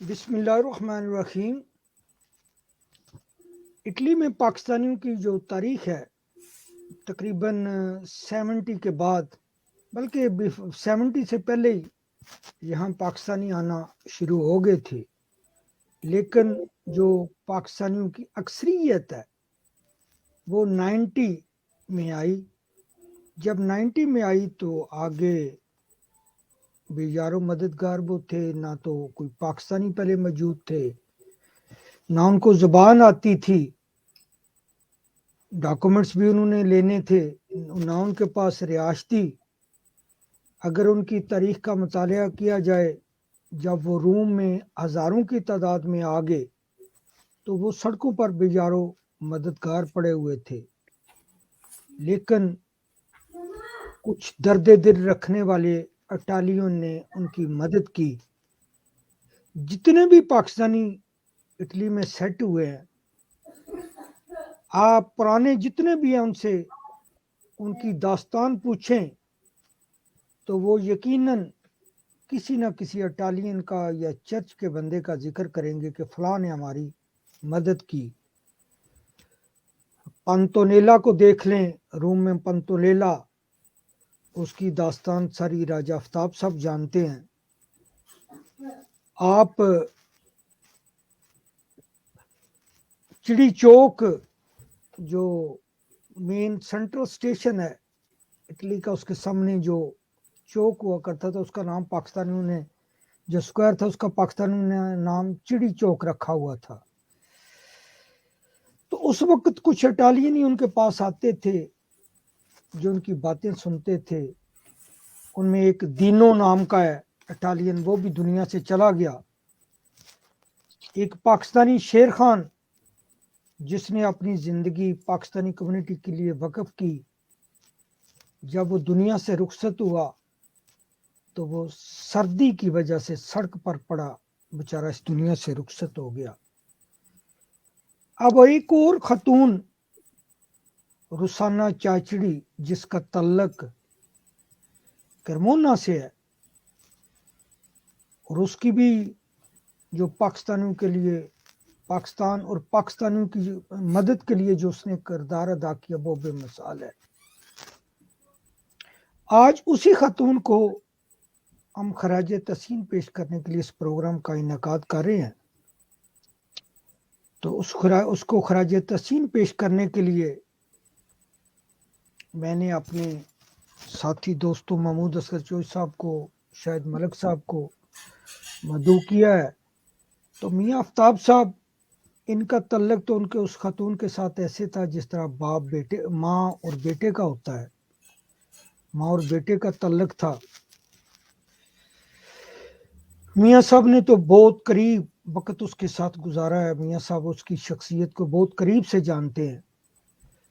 بسم اللہ الرحمن الرحیم۔ اٹلی میں پاکستانیوں کی جو تاریخ ہے تقریباً 70 کے بعد، بلکہ 70 سے پہلے ہی یہاں پاکستانی آنا شروع ہو گئے تھے، لیکن جو پاکستانیوں کی اکثریت ہے وہ 90 میں آئی۔ جب 90 میں آئی تو آگے بے یارو مددگار وہ تھے، نہ تو کوئی پاکستانی پہلے موجود تھے، نہ ان کو زبان آتی تھی، ڈاکومنٹس بھی انہوں نے لینے تھے، نہ ان کے پاس رہائش تھی۔ اگر ان کی تاریخ کا مطالعہ کیا جائے، جب وہ روم میں ہزاروں کی تعداد میں آ گئے تو وہ سڑکوں پر بے یارو مددگار پڑے ہوئے تھے، لیکن کچھ درد دل رکھنے والے اٹالیوں نے ان کی مدد کی۔ جتنے بھی پاکستانی اٹلی میں سیٹ ہوئے ہیں، آپ پرانے جتنے بھی ہیں ان سے ان کی داستان پوچھیں تو وہ یقیناً کسی نہ کسی اٹالین کا یا چرچ کے بندے کا ذکر کریں گے کہ فلاں نے ہماری مدد کی۔ پنتونیلا کو دیکھ لیں، روم میں پنتونیلا، اس کی داستان ساری راجہ آفتاب صاحب جانتے ہیں۔ آپ چڑی چوک جو مین سینٹرل اسٹیشن ہے اٹلی کا، اس کے سامنے جو چوک ہوا کرتا تھا، اس کا نام پاکستانیوں نے، جو اسکوائر تھا اس کا پاکستانیوں نے نام چڑی چوک رکھا ہوا تھا۔ تو اس وقت کچھ اٹالین ہی ان کے پاس آتے تھے جو ان کی باتیں سنتے تھے۔ ان میں ایک دینو نام کا ہے اٹالین، وہ بھی دنیا سے چلا گیا۔ ایک پاکستانی شیر خان جس نے اپنی زندگی پاکستانی کمیونٹی کے لیے وقف کی، جب وہ دنیا سے رخصت ہوا تو وہ سردی کی وجہ سے سڑک پر پڑا، بیچارہ اس دنیا سے رخصت ہو گیا۔ اب ایک اور خاتون روسانہ چاچڑی جس کا تعلق کرمونا سے ہے، اور اس کی بھی جو پاکستانیوں کے لیے، پاکستان اور پاکستانیوں کی مدد کے لیے جو اس نے کردار ادا کیا وہ بے مثال ہے۔ آج اسی خاتون کو ہم خراج تحسین پیش کرنے کے لیے اس پروگرام کا انعقاد کر رہے ہیں۔ تو اس کو خراج تحسین پیش کرنے کے لیے میں نے اپنے ساتھی دوستوں محمود اصغر چوئی صاحب کو، شاہد ملک صاحب کو مدعو کیا ہے۔ تو میاں آفتاب صاحب، ان کا تعلق تو ان کے اس خاتون کے ساتھ ایسے تھا جس طرح باپ بیٹے، ماں اور بیٹے کا ہوتا ہے، ماں اور بیٹے کا تعلق تھا۔ میاں صاحب نے تو بہت قریب وقت اس کے ساتھ گزارا ہے، میاں صاحب اس کی شخصیت کو بہت قریب سے جانتے ہیں۔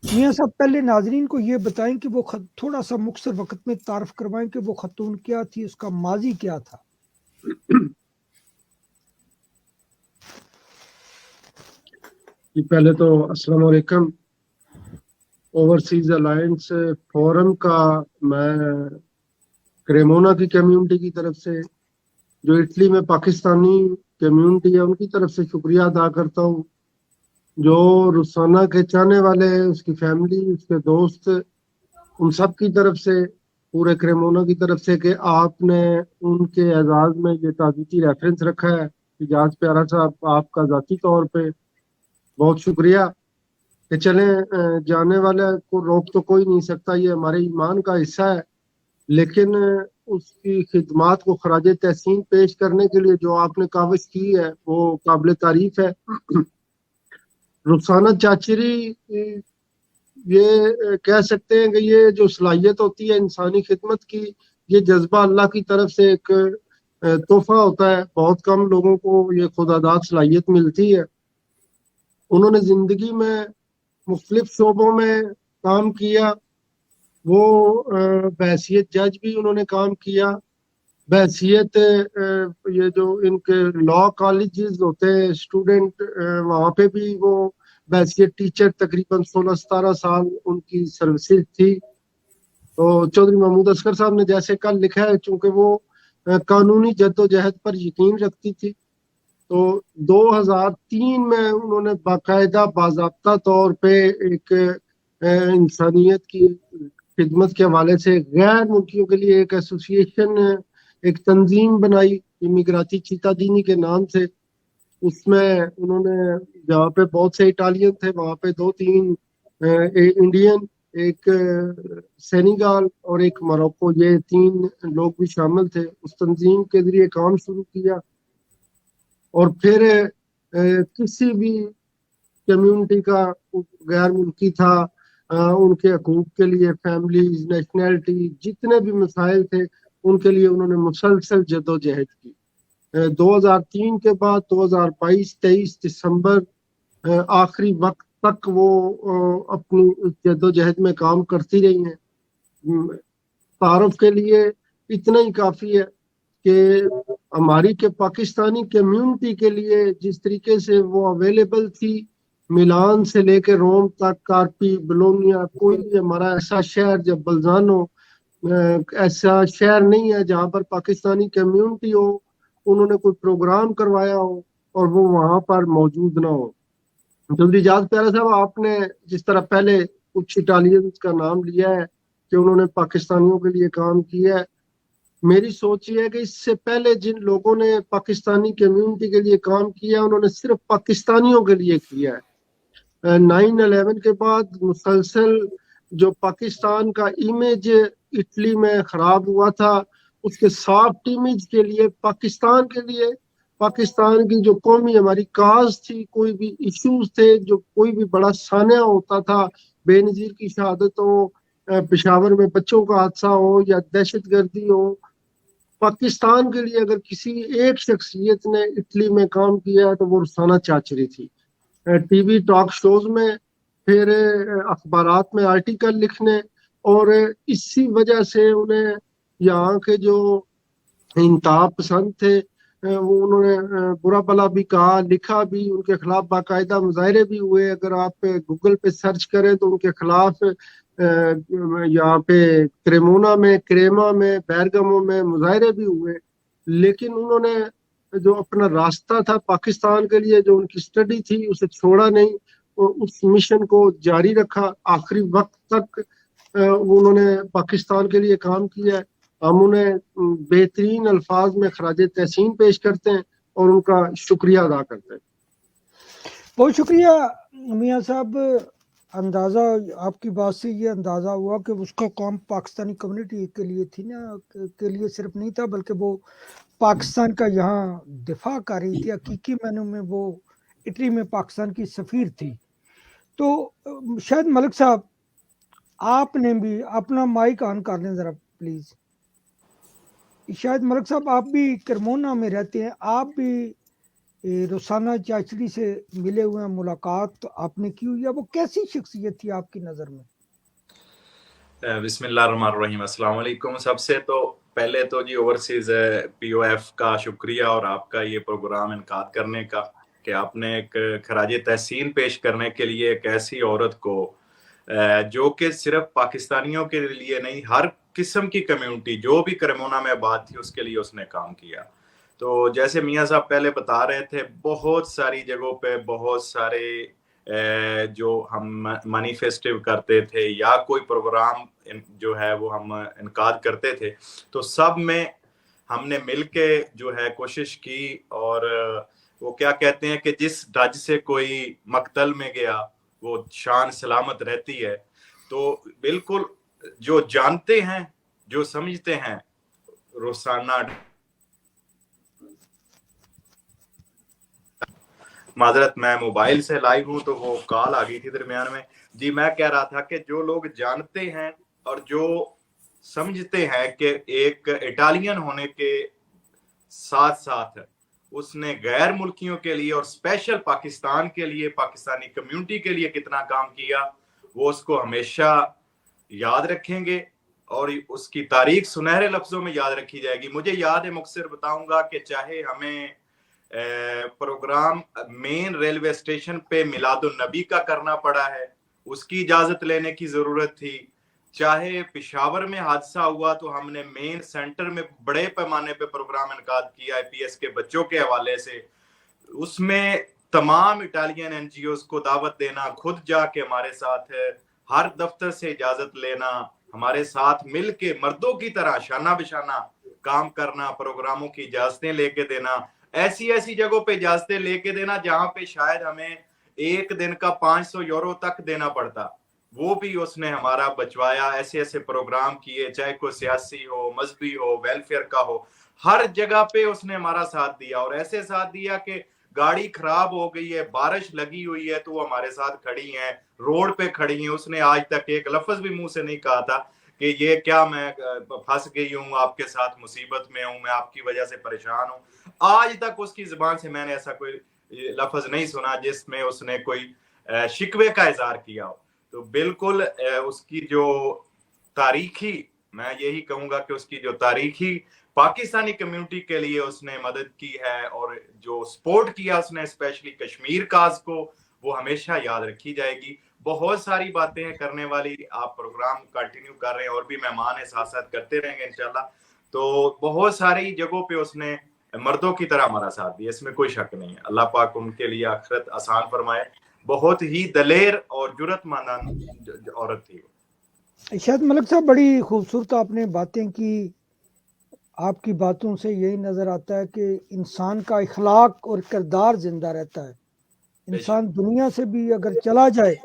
میاں صاحب پہلے ناظرین کو یہ بتائیں کہ وہ تھوڑا سا مختصر وقت میں تعارف کروائیں کہ وہ خاتون کیا تھی، اس کا ماضی کیا تھا۔ پہلے تو السلام علیکم۔ اوورسیز الائنس فورم کا میں کریمونا کی کمیونٹی کی طرف سے، جو اٹلی میں پاکستانی کمیونٹی ہے، ان کی طرف سے شکریہ ادا کرتا ہوں۔ جو روسانہ کے چاہنے والے ہیں، اس کی فیملی، اس کے دوست، ان سب کی طرف سے، پورے کریمونا کی طرف سے کہ آپ نے ان کے اعزاز میں یہ تعزیتی ریفرنس رکھا ہے۔ اجاز پیارا صاحب، آپ کا ذاتی طور پہ بہت شکریہ کہ چلیں، جانے والے کو روک تو کوئی نہیں سکتا، یہ ہمارے ایمان کا حصہ ہے، لیکن اس کی خدمات کو خراج تحسین پیش کرنے کے لیے جو آپ نے کاوش کی ہے وہ قابل تعریف ہے۔ رخسانہ چاچری، یہ کہہ سکتے ہیں کہ یہ جو صلاحیت ہوتی ہے انسانی خدمت کی، یہ جذبہ اللہ کی طرف سے ایک تحفہ ہوتا ہے، بہت کم لوگوں کو یہ خداداد صلاحیت ملتی ہے۔ انہوں نے زندگی میں مختلف شعبوں میں کام کیا، وہ بحیثیت جج بھی انہوں نے کام کیا، بحیثیت یہ جو ان کے لاء کالجز ہوتے ہیں اسٹوڈنٹ، وہاں پہ بھی وہ بحیثیت ٹیچر تقریباً 16-17 سال ان کی سروسز تھی۔ تو چودھری محمود اصغر صاحب نے جیسے کل لکھا ہے، چونکہ وہ قانونی جد و جہد پر یقین رکھتی تھی، تو 2003 میں انہوں نے باقاعدہ باضابطہ طور پہ ایک انسانیت کی خدمت کے حوالے سے غیر ملکیوں کے لیے ایک ایسوسیشن، ایک تنظیم بنائی امیگراتی چیتا دینی کے نام سے. اس میں انہوں نے جہاں پہ بہت سے اٹالین تھے وہاں پہ 2-3 انڈین، ایک سینیگال اور ایک موروکو، یہ 3 لوگ بھی شامل تھے. اس تنظیم کے ذریعے کام شروع کیا اور پھر کسی بھی کمیونٹی کا غیر ملکی تھا ان کے حقوق کے لیے، فیملیز، نیشنلٹی، جتنے بھی مسائل تھے ان کے لیے انہوں نے مسلسل جدوجہد کی. 2003 کے بعد 2022-23 دسمبر آخری وقت تک وہ اپنی جدوجہد میں کام کرتی رہی ہیں. تعارف کے لیے اتنا ہی کافی ہے کہ ہماری کے پاکستانی کمیونٹی کے لیے جس طریقے سے وہ اویلیبل تھی، ملان سے لے کے روم تک، کارپی، بلونیا، کوئی بھی ہمارا ایسا شہر جب بلزانو ایسا شہر نہیں ہے جہاں پر پاکستانی کمیونٹی ہو، انہوں نے کوئی پروگرام کروایا ہو اور وہ وہاں پر موجود نہ ہو. جلدی جاز پیارا صاحب، آپ نے جس طرح پہلے کچھ اٹالینز کا نام لیا ہے کہ انہوں نے پاکستانیوں کے لیے کام کیا ہے، میری سوچ یہ ہے کہ اس سے پہلے جن لوگوں نے پاکستانی کمیونٹی کے لیے کام کیا انہوں نے صرف پاکستانیوں کے لیے کیا ہے. 9/11 کے بعد مسلسل جو پاکستان کا امیج اٹلی میں خراب ہوا تھا، اس کے سافٹ امیج کے لیے، پاکستان کے لیے، پاکستان کی جو قومی ہماری کاز تھی، کوئی بھی ایشوز تھے، جو کوئی بھی بڑا سانحہ ہوتا تھا، بے نظیر کی شہادت ہو، پشاور میں بچوں کا حادثہ ہو یا دہشت گردی ہو، پاکستان کے لیے اگر کسی ایک شخصیت نے اٹلی میں کام کیا تو وہ رسانہ چاچری تھی. ٹی وی ٹاک شوز میں، پھر اخبارات میں آرٹیکل لکھنے، اور اسی وجہ سے انہیں یہاں کے جو انتہا پسند تھے وہ انہوں نے برا بلا بھی کہا، لکھا بھی، ان کے خلاف باقاعدہ مظاہرے بھی ہوئے. اگر آپ گوگل پہ سرچ کریں تو ان کے خلاف یہاں پہ کریما میں، بیرگمو میں مظاہرے بھی ہوئے. لیکن انہوں نے جو اپنا راستہ تھا پاکستان کے لیے، جو ان کی اسٹڈی تھی، اسے چھوڑا نہیں، اس مشن کو جاری رکھا آخری وقت تک. انہوں نے پاکستان کے لیے کام کیا ہے. ہم انہیں بہترین الفاظ میں خراج تحسین پیش کرتے ہیں اور ان کا شکریہ ادا کرتے ہیں. بہت شکریہ میاں صاحب. اندازہ آپ کی بات سے یہ اندازہ ہوا کہ اس کا کام پاکستانی کمیونٹی کے لیے تھی نا، کے لیے صرف نہیں تھا، بلکہ وہ پاکستان کا یہاں دفاع کر رہی تھی. حقیقی معنوں میں وہ اٹلی میں پاکستان کی سفیر تھی. تو شاید ملک صاحب آپ نے بھی اپنا مائک آن کر لیں ذرا پلیز. شاید ملک صاحب آپ بھی کرمونا میں رہتے ہیں، آپ بھی روسانہ چاچڑی سے ملے ہوئے ہیں، ملاقات آپ نے کی ہوئی ہے. وہ کیسی شخصیت تھی آپ کی نظر میں؟ بسم اللہ الرحمن الرحیم. السلام علیکم. سب سے تو پہلے تو جی اوورسیز پی او ایف کا شکریہ اور آپ کا یہ پروگرام انعقاد کرنے کا، کہ آپ نے ایک خراج تحسین پیش کرنے کے لیے ایک ایسی عورت کو جو کہ صرف پاکستانیوں کے لیے نہیں، ہر قسم کی کمیونٹی جو بھی کرمونا میں آباد تھی اس کے لیے اس نے کام کیا. تو جیسے میاں صاحب پہلے بتا رہے تھے، بہت ساری جگہوں پہ بہت سارے جو ہم مینیفیسٹو کرتے تھے یا کوئی پروگرام جو ہے وہ ہم انعقاد کرتے تھے، تو سب میں ہم نے مل کے جو ہے کوشش کی. اور وہ کیا کہتے ہیں کہ جس ڈج سے کوئی مقتل میں گیا وہ شان سلامت رہتی ہے. تو بالکل جو جانتے ہیں، جو سمجھتے ہیں، روزانہ معذرت میں موبائل سے لائیو ہوں تو وہ کال آ گئی تھی درمیان میں. جی میں کہہ رہا تھا کہ جو لوگ جانتے ہیں اور جو سمجھتے ہیں کہ ایک اٹالین ہونے کے ساتھ ساتھ اس نے غیر ملکیوں کے لیے اور اسپیشل پاکستان کے لیے، پاکستانی کمیونٹی کے لیے کتنا کام کیا، وہ اس کو ہمیشہ یاد رکھیں گے اور اس کی تاریخ سنہرے لفظوں میں یاد رکھی جائے گی. مجھے یاد ہے، مختصر بتاؤں گا کہ چاہے ہمیں پروگرام مین ریلوے اسٹیشن پہ میلاد النبی کا کرنا پڑا ہے، اس کی اجازت لینے کی ضرورت تھی. چاہے پشاور میں حادثہ ہوا تو ہم نے مین سینٹر میں بڑے پیمانے پہ پروگرام انعقاد کیا ہے پی ایس کے بچوں کے حوالے سے. उसमें तमाम इटालियन एनजीओज को दावत देना, खुद जाके हमारे साथ हर दफ्तर से इजाजत लेना, हमारे साथ मिल के मर्दों की तरह शाना बिशाना काम करना, प्रोग्रामों की इजाजतें लेके देना, ऐसी ऐसी जगहों पे इजाजतें लेके देना जहां पे शायद हमें एक दिन का 500 यूरो तक देना पड़ता, वो भी उसने हमारा बचवाया। ऐसे ऐसे प्रोग्राम किए, चाहे कोई सियासी हो, मजहबी हो, वेलफेयर का हो, हर जगह पे उसने हमारा साथ दिया। और ऐसे साथ दिया कि गाड़ी खराब हो गई है, बारिश लगी हुई है, तो वो हमारे साथ खड़ी हैं, रोड पे खड़ी हैं। उसने आज तक एक लफ्ज भी मुंह से नहीं कहा था कि ये क्या मैं फंस गई हूँ, आपके साथ मुसीबत में हूँ, मैं आपकी वजह से परेशान हूँ। आज तक उसकी जुबान से मैंने ऐसा कोई लफ्ज नहीं सुना जिसमें उसने कोई शिकवे का इजहार किया हो। तो बिल्कुल उसकी जो तारीखी, मैं यही कहूंगा कि उसकी जो तारीखी पाकिस्तानी कम्युनिटी के लिए उसने मदद की है और जो सपोर्ट किया उसने स्पेशली कश्मीर काज को, वो हमेशा याद रखी जाएगी। बहुत सारी बातें हैं करने वाली, आप प्रोग्राम कंटिन्यू कर रहे हैं और भी मेहमान है साथ साथ करते रहेंगे इंशाल्लाह। तो बहुत सारी जगहों पे उसने मर्दों की तरह हमारा साथ दिया, इसमें कोई शक नहीं है। अल्लाह पाक उनके लिए आखिरत आसान फरमाए। बहुत ही दलेर और जुर्रतमंद औरत थी। शायद मलिक साहब, बड़ी खूबसूरत आपने बातें की। आपकी बातों से यही नज़र आता है कि इंसान का इखलाक और किरदार जिंदा रहता है। इंसान दुनिया से भी अगर चला जाए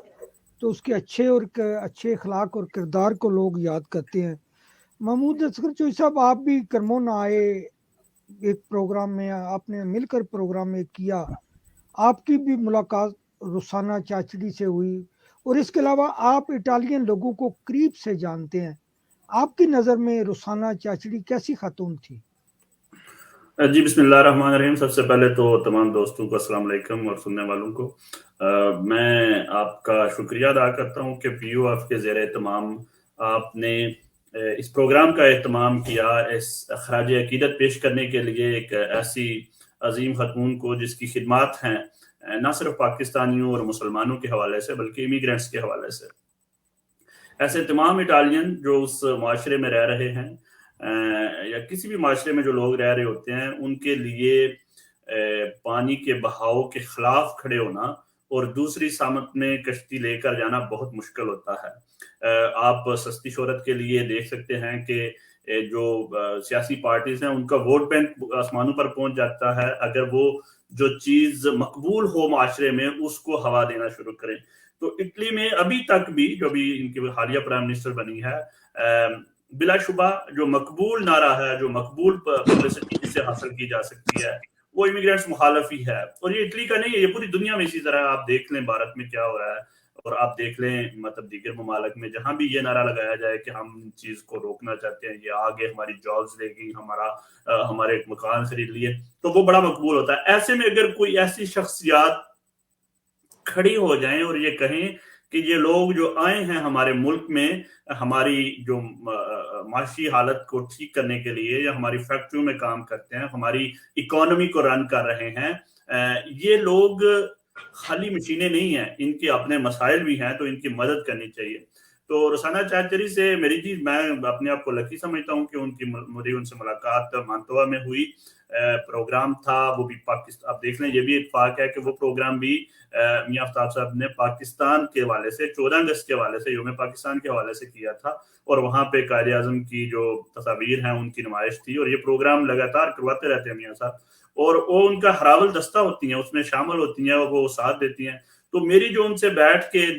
तो उसके अच्छे इखलाक और किरदार को लोग याद करते हैं। महमूद असगर चोई साहब, आप भी करमोना आए, एक प्रोग्राम में आपने मिलकर प्रोग्राम में किया, आपकी भी मुलाकात रुसाना चाचड़ी से हुई, और इसके अलावा आप इटालियन लोगों को करीब से जानते हैं। आपकी नज़र में रुसाना चाचड़ी कैसी खातून थी? जी बिस्मिल्लाहिर्रहमानिर्रहीम। सबसे पहले तो तमाम दोस्तों को अस्सलाम वालेकुम और सुनने वालों को मैं आपका शुक्रिया अदा करता हूँ कि POF के ज़ेरे एहतमाम आपने इस प्रोग्राम का एहतमाम किया, इस खराज अकीदत पेश करने के लिए एक ऐसी अजीम खतून को जिसकी खिदमात हैं न सिर्फ पाकिस्तानियों और मुसलमानों के हवाले से बल्कि इमिग्रेंट्स के हवाले से। ऐसे तमाम इटालियन जो उस माशरे में रह रहे हैं या किसी भी माशरे में जो लोग रह रहे होते हैं, उनके लिए पानी के बहाव के खिलाफ खड़े होना और दूसरी सामत में कश्ती लेकर जाना बहुत मुश्किल होता है। आप सस्ती शोहरत के लिए देख सकते हैं कि जो सियासी पार्टीज हैं उनका वोट बैंक आसमानों पर पहुंच जाता है अगर वो जो चीज मकबूल हो माशरे में उसको हवा देना शुरू करें। तो इटली में अभी तक भी जो भी इनकी हालिया प्राइम मिनिस्टर बनी है, बिलाशुबा जो मकबूल नारा है, जो मकबूल पब्लिसिटी जिसे हासिल की जा सकती है, वो इमिग्रेंट्स मुखालफ ही है। और ये इटली का नहीं है, ये पूरी दुनिया में इसी तरह। आप देख लें भारत में क्या हो रहा है और आप देख लें मतलब दीगर ममालिक में, जहां भी ये नारा लगाया जाए कि हम चीज को रोकना चाहते हैं, ये आगे हमारी जॉब्स लेगी, हमारे एक मकान खरीद लिए, तो वो बड़ा मकबूल होता है। ऐसे में अगर कोई ऐसी शख्सियात खड़ी हो जाएं और ये कहें कि ये लोग जो आए हैं हमारे मुल्क में हमारी जो माशी हालत को ठीक करने के लिए या हमारी फैक्ट्रियों में काम करते हैं, हमारी इकोनॉमी को रन कर रहे हैं, ये लोग खाली मशीनें नहीं हैं, इनके अपने मसाइल भी हैं, तो इनकी मदद करनी चाहिए। तो रुसाना चाचरी से मेरी चीज, मैं अपने आप को लकी समझता हूँ कि मेरी उनसे मुलाकात मांतवा में हुई। प्रोग्राम था वो भी पाकिस्तान, आप देख लें ये भी इत्तेफाक है कि वो प्रोग्राम भी मियां आफ्ताब साहब ने पाकिस्तान के हवाले से 14 अगस्त के हवाले से, यौम पाकिस्तान के हवाले से किया था और वहां पे कायदे आजम की जो तस्वीर हैं उनकी नुमाइश थी। और ये प्रोग्राम लगातार करवाते रहते हैं मियां साहब, और वो उनका हरावल दस्ता होती हैं, उसमें शामिल होती हैं, वो साथ देती हैं। तो मेरी जो उनसे बैठ के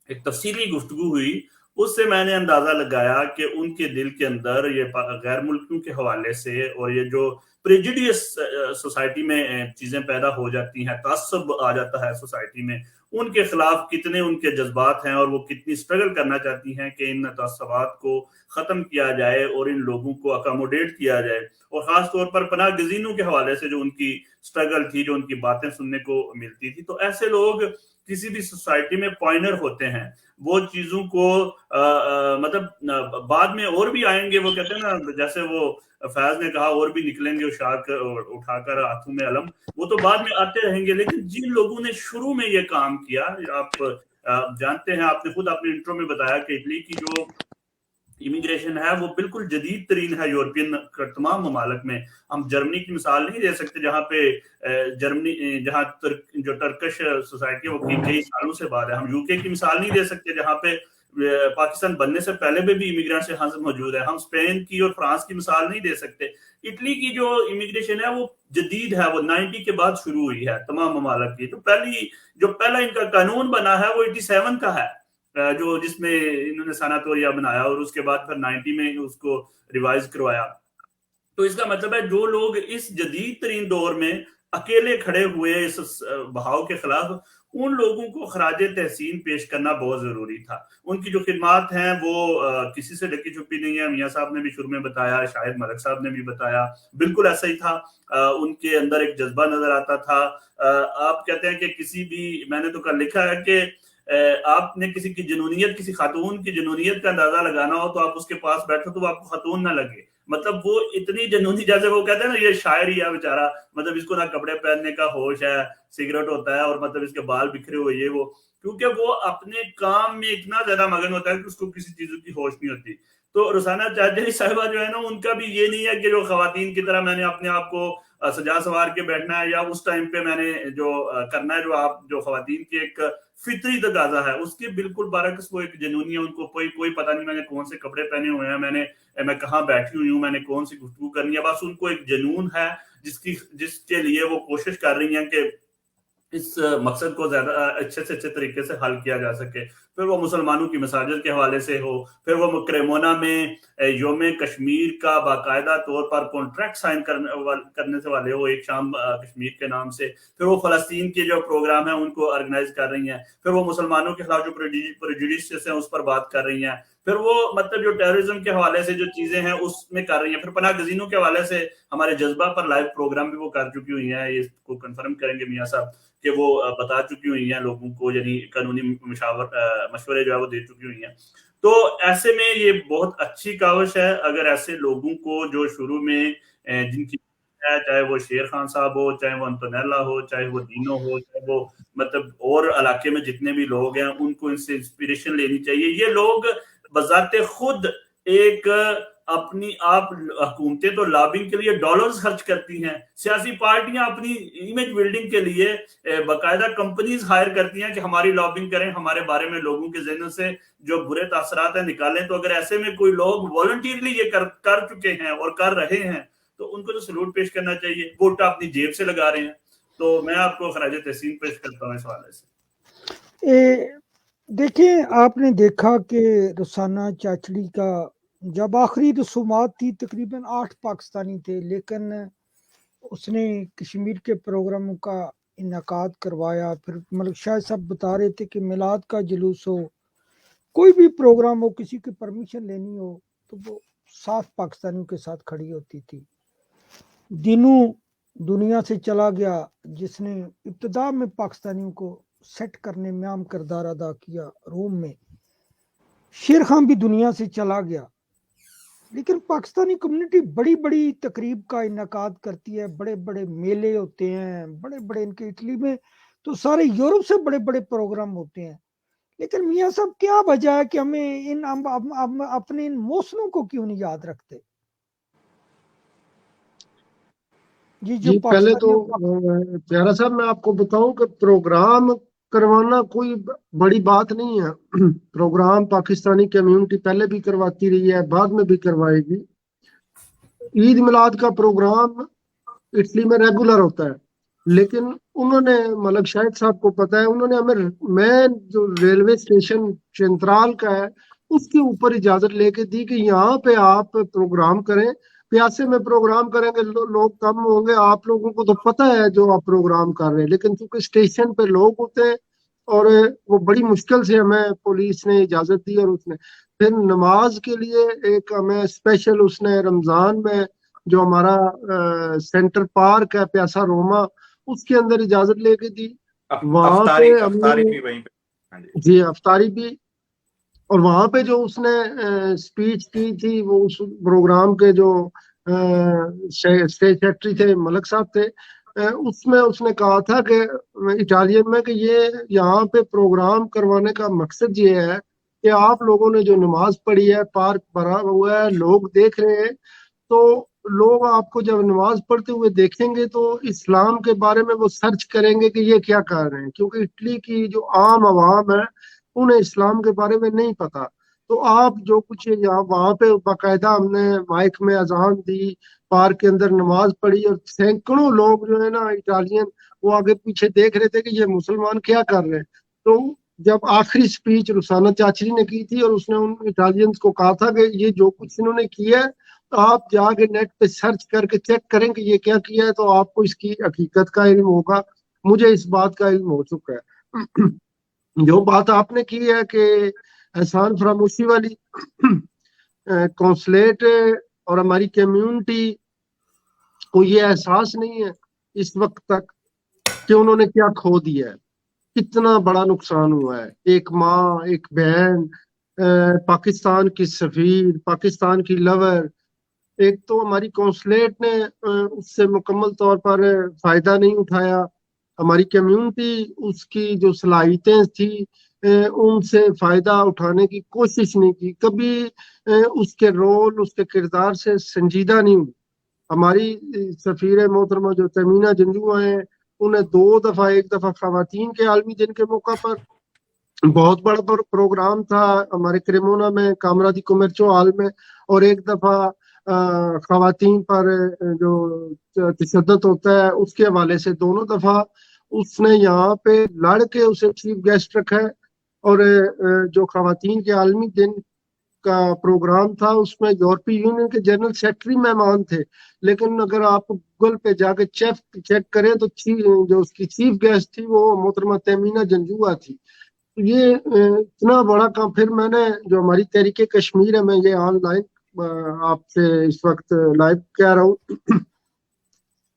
एक तफसीली गुफ्तगू हुई, उससे मैंने अंदाजा लगाया कि उनके दिल के अंदर ये गैर मुल्कियों के हवाले से और ये जो प्रेजुडियस सोसाइटी में चीजें पैदा हो जाती हैं, तअस्सुब आ जाता है सोसाइटी में, उनके खिलाफ कितने उनके जज्बात हैं और वो कितनी स्ट्रगल करना चाहती हैं कि इन तअस्सुबात को खत्म किया जाए और इन लोगों को अकोमोडेट किया जाए। और खास तौर पर पनाह गजीनों के हवाले से जो उनकी स्ट्रगल थी, जो उनकी बातें सुनने को मिलती थी। तो ऐसे लोग किसी भी सोसाइटी में पॉइनर होते हैं, वो चीजों को मतलब बाद में और भी आएंगे, वो कहते हैं ना, जैसे वो फैज ने कहा और भी निकलेंगे उठाकर हाथों में अलम, वो तो बाद में आते रहेंगे। लेकिन जिन लोगों ने शुरू में ये काम किया, आप जानते हैं, आपने खुद अपने इंट्रो में बताया कि इटली की जो इमिग्रेशन है वो बिल्कुल जदीद तरीन है यूरोपियन तमाम ममालिक में। हम जर्मनी की मिसाल नहीं दे सकते जहाँ पे जहाँ जो टर्किश सोसाइटी है वो कई सालों से बाद है। हम यूके की मिसाल नहीं दे सकते जहाँ पे पाकिस्तान बनने से पहले भी इमिग्रेंट्स यहाँ से मौजूद है। हम स्पेन की और फ्रांस की मिसाल नहीं दे सकते। इटली की जो इमिग्रेशन है वो जदीद है, वो 90 के बाद शुरू हुई है तमाम ममालिक की। तो पहला इनका कानून बना है वो 87 का है, जो जिसमें इन्होंने सनातोरिया बनाया और उसके बाद फिर 90 में उसको रिवाइज करवाया। तो इसका मतलब है जो लोग इस जदीद तरीन दौर में अकेले खड़े हुए इस बहाव के खिलाफ, उन लोगों को खराज तहसीन पेश करना बहुत जरूरी था। उनकी जो खिदमात हैं वो किसी से ढकी छुपी नहीं है। मियाँ साहब ने भी शुरू में बताया, शायद मलिक साहब ने भी बताया, बिल्कुल ऐसा ही था। उनके अंदर एक जज्बा नजर आता था। आप कहते हैं कि किसी भी, मैंने तो कल लिखा है कि आपने किसी की जुनूनियत, किसी खातून की जुनूनियत का अंदाजा लगाना हो तो आप उसके पास बैठो तो वो आपको खातून ना लगे। मतलब वो इतनी जुनूनी, जैसे वो कहते हैं ना ये शायर ही है बेचारा, मतलब इसको ना कपड़े पहनने का होश है, सिगरेट होता है और मतलब इसके बाल बिखरे हुए ये वो, क्योंकि वो अपने काम में इतना ज्यादा मगन होता है कि उसको किसी चीज की होश नहीं होती। तो रुसाना चौधरी साहिबा जो है ना, उनका भी ये नहीं है कि जो खवातीन की तरह मैंने अपने आप को सजा सवार के बैठना है या उस टाइम पे मैंने जो करना है, जो खवातीन की एक फितरी तकाजा है उसके बिल्कुल बरक्स वो एक जुनूनी है। उनको कोई पता नहीं मैंने कौन से कपड़े पहने हुए हैं, मैं कहाँ बैठी हुई हूँ, मैंने कौन सी गुफ्तगू करनी है। बस उनको एक जुनून है जिसके लिए वो कोशिश कर रही हैं कि इस मकसद को ज्यादा अच्छे से अच्छे तरीके से हल किया जा सके। फिर वो मुसलमानों की मसाजिद के हवाले से हो, फिर वो क्रेमोना में योम कश्मीर का बाकायदा तौर पर कॉन्ट्रैक्ट साइन करने से वाले हो, एक शाम कश्मीर के नाम से, फिर वो फलस्तीन के जो प्रोग्राम है उनको ऑर्गेनाइज कर रही हैं, फिर वो मुसलमानों के खिलाफ जो प्रेजुडिस है उस पर बात कर रही हैं, फिर वो मतलब जो टेररिज्म के हवाले से जो चीजें हैं उसमें कर रही हैं, फिर पनाह गजीनों के हवाले से हमारे जज्बा पर लाइव प्रोग्राम भी वो कर चुकी हुई हैं। इसको कंफर्म करेंगे मियाँ साहब कि वो बता चुकी हुई हैं लोगों को, यानी कानूनी मशवरे जो है वो दे चुकी हुई हैं। तो ऐसे में ये बहुत अच्छी काविश है अगर ऐसे लोगों को जो शुरू में जिनकी है, चाहे वो शेर खान साहब हो, चाहे वो अंतोनेला हो, चाहे वो दीनो हो, चाहे वो मतलब और इलाके में जितने भी लोग हैं, उनको इनसे इंस्पिरेशन लेनी चाहिए। ये लोग बजाते खुद एक अपनी आप हुकूमतें तो लॉबिंग के लिए डॉलर्स खर्च करती हैं, सियासी पार्टियां अपनी इमेज बिल्डिंग के लिए बाकायदा कंपनीज हायर करती हैं कि हमारी लॉबिंग करें, हमारे बारे में लोगों के ज़हन से जो बुरे तासरात है निकालें। तो अगर ऐसे में कोई लोग वॉलंटियरली ये कर चुके हैं और कर रहे हैं तो उनको तो सलूट पेश करना चाहिए। वोट अपनी जेब से लगा रहे हैं। तो मैं आपको खराज तहसीन पेश करता हूँ इस हवाले से। देखिए, आपने देखा कि रुसाना चाचड़ी का जब आखिरी रसूमात थी तकरीबन 8 पाकिस्तानी थे, लेकिन उसने कश्मीर के प्रोग्रामों का इनकाद करवाया। फिर मलिक शाह साहब बता रहे थे कि मिलाद का जुलूस हो, कोई भी प्रोग्राम हो, किसी की परमिशन लेनी हो तो वो 7 पाकिस्तानियों के साथ खड़ी होती थी। दिनों दुनिया से चला गया जिसने इब्तिदा में पाकिस्तानियों को सेट करने में अहम किरदार अदा किया रोम में। शेर खान भी दुनिया से चला गया, लेकिन पाकिस्तानी कम्युनिटी बड़ी बड़ी तकरीब का इनकाद करती है, बड़े बड़े मेले होते हैं, बड़े बड़े इनके इटली में तो सारे यूरोप से बड़े बड़े प्रोग्राम होते हैं। लेकिन मियाँ साहब क्या वजह है कि हमें अपने इन मौसमों को क्यों नहीं याद रखते? जी पहले तो प्यारा साहब मैं आपको बताऊं कि प्रोग्राम करवाना कोई बड़ी बात नहीं है। प्रोग्राम पाकिस्तानी कम्युनिटी पहले भी करवाती रही है, बाद में भी करवाएगी। ईद मिलाद का प्रोग्राम इटली में रेगुलर होता है, लेकिन उन्होंने मलिक शाहिद साहब को पता है, उन्होंने हमें मेन जो रेलवे स्टेशन सेंट्रल का है उसके ऊपर इजाजत लेके दी कि यहाँ पे आप प्रोग्राम करें। प्यासे में प्रोग्राम करेंगे लोग कम होंगे, आप लोगों को तो पता है जो आप प्रोग्राम कर रहे हैं, लेकिन क्योंकि स्टेशन पे लोग होते हैं और वो बड़ी मुश्किल से हमें पुलिस ने इजाजत दी। और उसने फिर नमाज के लिए एक हमें स्पेशल उसने रमजान में जो हमारा सेंटर पार्क है प्यासा रोमा, उसके अंदर इजाजत लेके दी। वहां पे अफ्तारी भी वहीं पे, जी अफ्तारी भी, और वहां पे जो उसने स्पीच की थी वो उस प्रोग्राम के जो स्टेज सेक्रेटरी थे मलिक साहब थे, उसमें उसने कहा था कि इटालियन में कि ये यहाँ पे प्रोग्राम करवाने का मकसद ये है کہ آپ لوگوں نے جو نماز پڑھی ہے، پارک بھرا ہوا ہے، لوگ دیکھ رہے ہیں، تو لوگ آپ کو جب نماز پڑھتے ہوئے دیکھیں گے تو اسلام کے بارے میں وہ سرچ کریں گے کہ یہ کیا کر رہے ہیں، کیونکہ اٹلی کی جو عام عوام ہے انہیں اسلام کے بارے میں نہیں پتا. تو آپ جو کچھ یہاں وہاں پہ باقاعدہ ہم نے مائک میں اذان دی، پارک کے اندر نماز پڑھی، اور سینکڑوں لوگ جو ہے نا اٹالین وہ آگے پیچھے دیکھ رہے تھے کہ یہ مسلمان کیا کر رہے ہیں. تو جب آخری سپیچ رسانہ چاچری نے کی تھی اور اس نے ان اٹالینز کو کہا تھا کہ یہ جو کچھ انہوں نے کیا ہے تو آپ جا کے نیٹ پہ سرچ کر کے چیک کریں کہ یہ کیا کیا ہے، تو آپ کو اس کی حقیقت کا علم ہوگا. مجھے اس بات کا علم ہو چکا ہے. جو بات آپ نے کی ہے کہ احسان فراموشی والی، کونسلیٹ اور ہماری کمیونٹی کو یہ احساس نہیں ہے اس وقت تک کہ انہوں نے کیا کھو دیا ہے، کتنا بڑا نقصان ہوا ہے. ایک ماں، ایک بہن، پاکستان کی سفیر، پاکستان کی لور. ایک تو ہماری کونسلیٹ نے اس سے مکمل طور پر فائدہ نہیں اٹھایا، ہماری کمیونٹی اس کی جو صلاحیتیں تھی ان سے فائدہ اٹھانے کی کوشش نہیں کی، کبھی اس کے رول، اس کے کردار سے سنجیدہ نہیں ہوئی. ہماری سفیر محترمہ جو تمینہ جنجوعہ ہیں، انہیں 2 دفعہ، ایک دفعہ خواتین کے عالمی دن کے موقع پر بہت بڑا پروگرام تھا ہمارے کریمونا میں، کامرا دی کومرچو ہال میں، اور ایک دفعہ خواتین پر جو تشدد ہوتا ہے اس کے حوالے سے 2 دفعہ اس نے یہاں پہ لڑ کے اسے چیف گیسٹ رکھا ہے. اور جو خواتین کے عالمی دن کا پروگرام تھا اس میں یورپی یونین کے جنرل سیکرٹری مہمان تھے، لیکن اگر آپ گوگل پہ جا کے چیک کریں تو جو اس کی چیف گیسٹ تھی وہ محترمہ تیمینہ جنجوعہ تھی. یہ اتنا بڑا کام. پھر میں نے جو ہماری تحریک کشمیر ہے، میں یہ آن لائن آپ سے اس وقت لائیو کہہ رہا ہوں،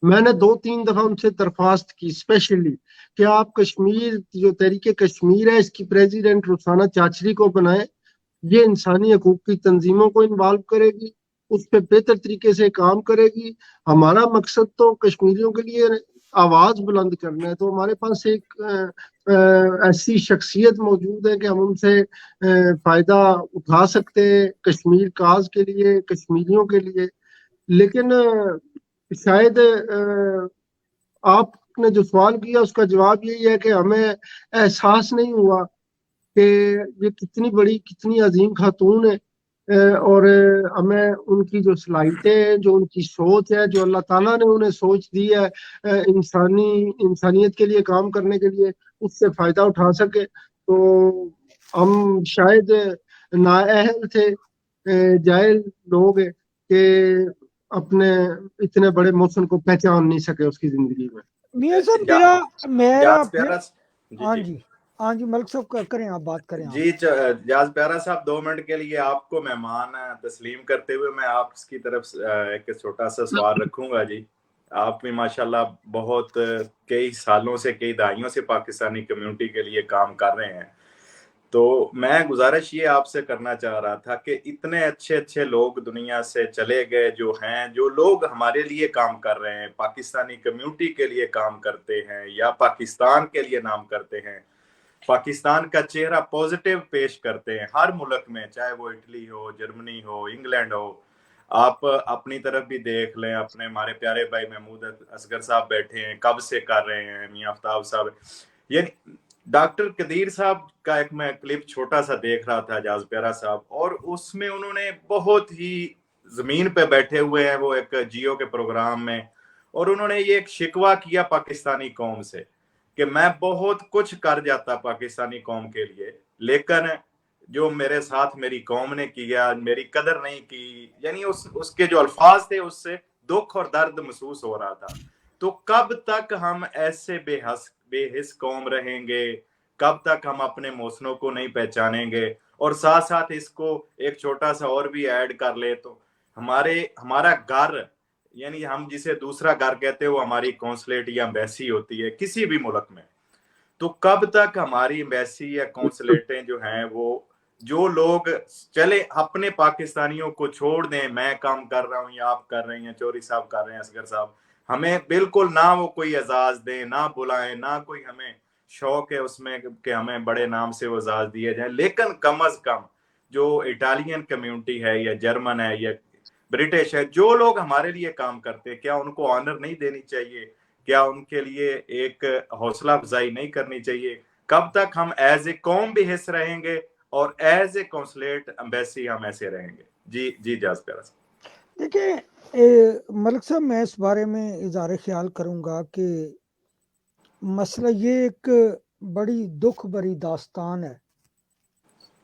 میں نے 2-3 دفعہ ان سے درخواست کی اسپیشلی کہ آپ کشمیر جو تحریک کشمیر ہے اس کی پریزیڈنٹ رسانہ چاچری کو بنائیں. یہ انسانی حقوق کی تنظیموں کو انوالو کرے گی، اس پہ بہتر طریقے سے کام کرے گی. ہمارا مقصد تو کشمیریوں کے لیے آواز بلند کرنا ہے. تو ہمارے پاس ایک ایسی شخصیت موجود ہے کہ ہم ان سے فائدہ اٹھا سکتے ہیں کشمیر کاز کے لیے، کشمیریوں کے لیے. لیکن شاید آپ نے جو سوال کیا اس کا جواب یہی ہے کہ ہمیں احساس نہیں ہوا کہ یہ کتنی بڑی، کتنی عظیم خاتون ہے، اور ہمیں ان کی جو صلاحیتیں ہیں، جو ان کی سوچ ہے، جو اللہ تعالیٰ نے انہیں سوچ دی ہے انسانیت کے لیے کام کرنے کے لیے، اس سے فائدہ اٹھا سکے. تو ہم شاید نااہل تھے، جاہل لوگ ہیں کہ اپنے اتنے بڑے موسم کو پہچان نہیں سکے اس کی زندگی میں. میاں صاحب میرا ہاں جی ہاں جی ملک صاحب کریں، آپ بات کریں. جی جاز پیارا صاحب 2 منٹ کے لیے آپ کو مہمان تسلیم کرتے ہوئے میں آپ کی طرف ایک چھوٹا سا سوال رکھوں گا. جی آپ بھی ماشاءاللہ بہت کئی سالوں سے، کئی دہائیوں سے پاکستانی کمیونٹی کے لیے کام کر رہے ہیں. تو میں گزارش یہ آپ سے کرنا چاہ رہا تھا کہ اتنے اچھے اچھے لوگ دنیا سے چلے گئے جو ہیں، جو لوگ ہمارے لیے کام کر رہے ہیں، پاکستانی کمیونٹی کے لیے کام کرتے ہیں یا پاکستان کے لیے نام کرتے ہیں، پاکستان کا چہرہ پوزیٹیو پیش کرتے ہیں ہر ملک میں، چاہے وہ اٹلی ہو، جرمنی ہو، انگلینڈ ہو. آپ اپنی طرف بھی دیکھ لیں، اپنے ہمارے پیارے بھائی محمود اصغر صاحب بیٹھے ہیں، کب سے کر رہے ہیں، میاں آفتاب صاحب. یعنی ڈاکٹر قدیر صاحب کا ایک میں کلپ چھوٹا سا دیکھ رہا تھا جاز پیارا صاحب، اور اس میں انہوں نے بہت ہی زمین پہ بیٹھے ہوئے ہیں وہ ایک جیو کے پروگرام میں، اور انہوں نے یہ ایک شکوہ کیا پاکستانی قوم سے کہ میں بہت کچھ کر جاتا پاکستانی قوم کے لیے، لیکن جو میرے ساتھ میری قوم نے کیا، میری قدر نہیں کی. یعنی اس کے جو الفاظ تھے اس سے دکھ اور درد محسوس ہو رہا تھا. تو کب تک ہم ایسے بے حس قوم رہیں گے؟ کب تک ہم اپنے محسنوں کو نہیں پہچانیں گے؟ اور ساتھ ساتھ اس کو ایک چھوٹا سا اور بھی ایڈ کر لے تو ہمارا گھر، یعنی ہم جسے دوسرا گھر کہتے ہیں، وہ ہماری کونسلیٹ یا ایمبیسی ہوتی ہے کسی بھی ملک میں. تو کب تک ہماری ایمبیسی یا کونسلیٹیں جو ہیں، وہ جو لوگ چلے اپنے پاکستانیوں کو چھوڑ دیں، میں کام کر رہا ہوں یا آپ کر رہے ہیں، چوری صاحب کر رہے ہیں، اصغر صاحب، ہمیں بالکل نہ وہ کوئی اعزاز دیں، نہ بلائیں، نہ کوئی ہمیں शौक है उसमें कि हमें बड़े नाम से वो एजाज दिए जाए, लेकिन कम अज कम जो इटालियन कम्युनिटी है या जर्मन है या ब्रिटिश है, जो लोग हमारे लिए काम करते हैं, क्या उनको ऑनर नहीं देनी चाहिए? क्या उनके लिए एक हौसला अफजाई नहीं करनी चाहिए? कब तक हम एज ए कौम भी हिस्स रहेंगे और एज ए कौंसलेट एम्बेसी हम ऐसे रहेंगे? जी जाज प्यारा साहब। देखिए मलिक साहब, मैं इस बारे में इज़हार ख्याल करूंगा कि मसला ये एक बड़ी दुख भरी दास्तान है।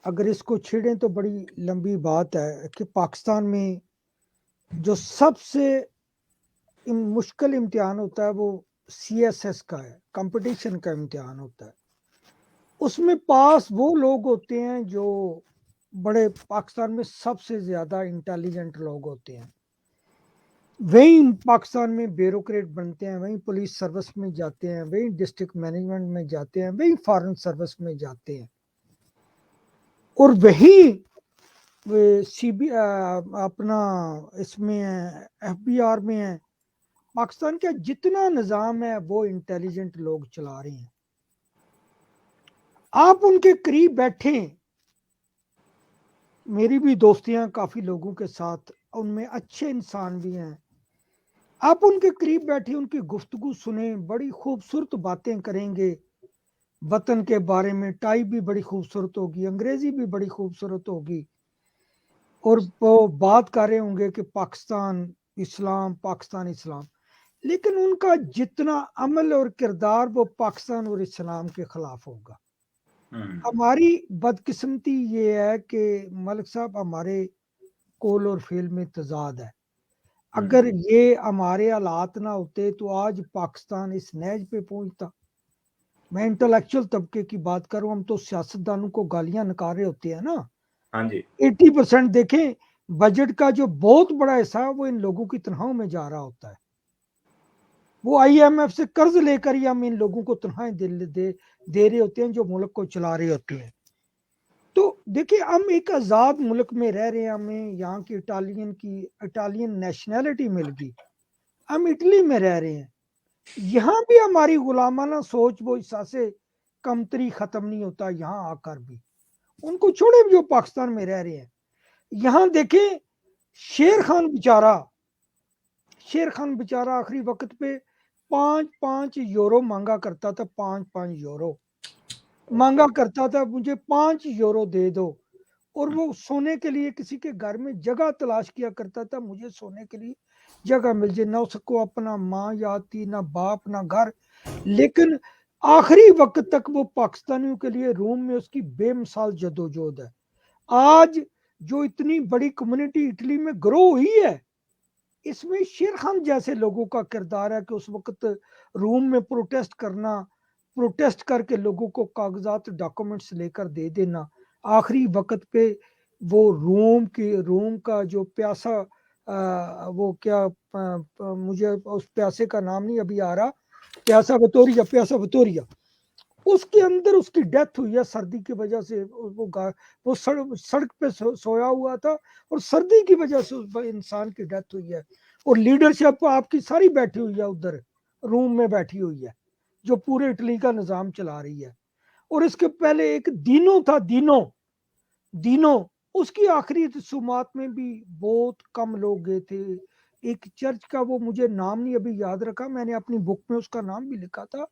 अगर इसको छेड़ें तो बड़ी लंबी बात है कि पाकिस्तान में जो सबसे मुश्किल इम्तिहान होता है वो CSS का है, कंपटीशन का इम्तिहान होता है। उसमें पास वो लोग होते हैं जो बड़े पाकिस्तान में सबसे ज़्यादा इंटेलिजेंट लोग होते हैं। वहीं पाकिस्तान में ब्यूरोक्रेट बनते हैं, वहीं पुलिस सर्विस में जाते हैं, वहीं डिस्ट्रिक्ट मैनेजमेंट में जाते हैं, वहीं फॉरेन सर्विस में जाते हैं, और वही अपना इसमें FBR में है। पाकिस्तान का जितना निज़ाम है वो इंटेलिजेंट लोग चला रहे हैं। आप उनके करीब बैठे, मेरी भी दोस्तियां काफ़ी लोगों के साथ, उनमें अच्छे इंसान भी हैं। आप उनके करीब बैठे, उनकी गुफ्तगू सुने, बड़ी खूबसूरत बातें करेंगे वतन के बारे में। टाई भी बड़ी खूबसूरत होगी, अंग्रेजी भी बड़ी खूबसूरत होगी, और वो बात कर रहे होंगे कि पाकिस्तान इस्लाम, पाकिस्तान इस्लाम, लेकिन उनका जितना अमल और किरदार वो पाकिस्तान और इस्लाम के खिलाफ होगा। हमारी बदकिस्मती ये है कि मलिक साहब, हमारे कौल और फेल में तजाद है। अगर ये हमारे हालात ना होते तो आज पाकिस्तान इस नहज पे पहुंचता। मैं इंटेलेक्चुअल तबके की बात करूं, हम तो सियासतदानों को गालियां नकारे होते हैं ना। हाँ जी। 80% देखें बजट का जो बहुत बड़ा हिस्सा है वो इन लोगों की तनख्वाहों में जा रहा होता है। वो IMF से कर्ज लेकर ही हम इन लोगों को तनख्वाहें दे रहे होते हैं जो मुल्क को चला रहे होते हैं। तो देखिए, हम एक आज़ाद मुल्क में रह रहे हैं, हमें यहाँ की इटालियन नेशनैलिटी मिल गई, हम इटली में रह रहे हैं। यहाँ भी हमारी गुलामाना सोच, वो एहसास कमतरी खत्म नहीं होता यहाँ आकर भी। उनको छोड़े जो पाकिस्तान में रह रहे हैं। यहाँ देखें शेर खान बेचारा आखिरी वक्त पे 5-5 यूरो मांगा करता था, 5-5 यूरो मांगा करता था, मुझे 5 यूरो दे दो। और वो सोने के लिए किसी के घर में जगह तलाश किया करता था, मुझे सोने के लिए जगह मिल जाए। ना उसको अपना माँ याद थी, ना बाप, ना घर, लेकिन आखिरी वक्त तक वो पाकिस्तानियों के लिए रूम में उसकी बेमिसाल जदोजहद है। आज जो इतनी बड़ी कम्युनिटी इटली में ग्रो हुई है, इसमें शेर खान जैसे लोगों का किरदार है कि उस वक्त रूम में प्रोटेस्ट करके लोगों को कागजात, डॉक्यूमेंट्स लेकर दे देना। आखिरी वक्त पे वो रूम का जो प्यासा, वो क्या, मुझे उस प्यासे का नाम नहीं अभी आ रहा, प्यासा बतौरिया, उसके अंदर उसकी डेथ हुई है सर्दी की वजह से। वो सड़क पे सोया हुआ था और सर्दी की वजह से उस इंसान की डेथ हुई है। और लीडरशिप आपकी सारी बैठी हुई है उधर रूम में बैठी हुई है, जो पूरे इटली का निज़ाम चला रही है। और इसके पहले एक दीनो था, दीनो उसकी आखिरी रसूमात में भी बहुत कम लोग गए थे। एक चर्च का, वो मुझे नाम नहीं अभी याद रखा, मैंने अपनी बुक में उसका नाम भी लिखा था।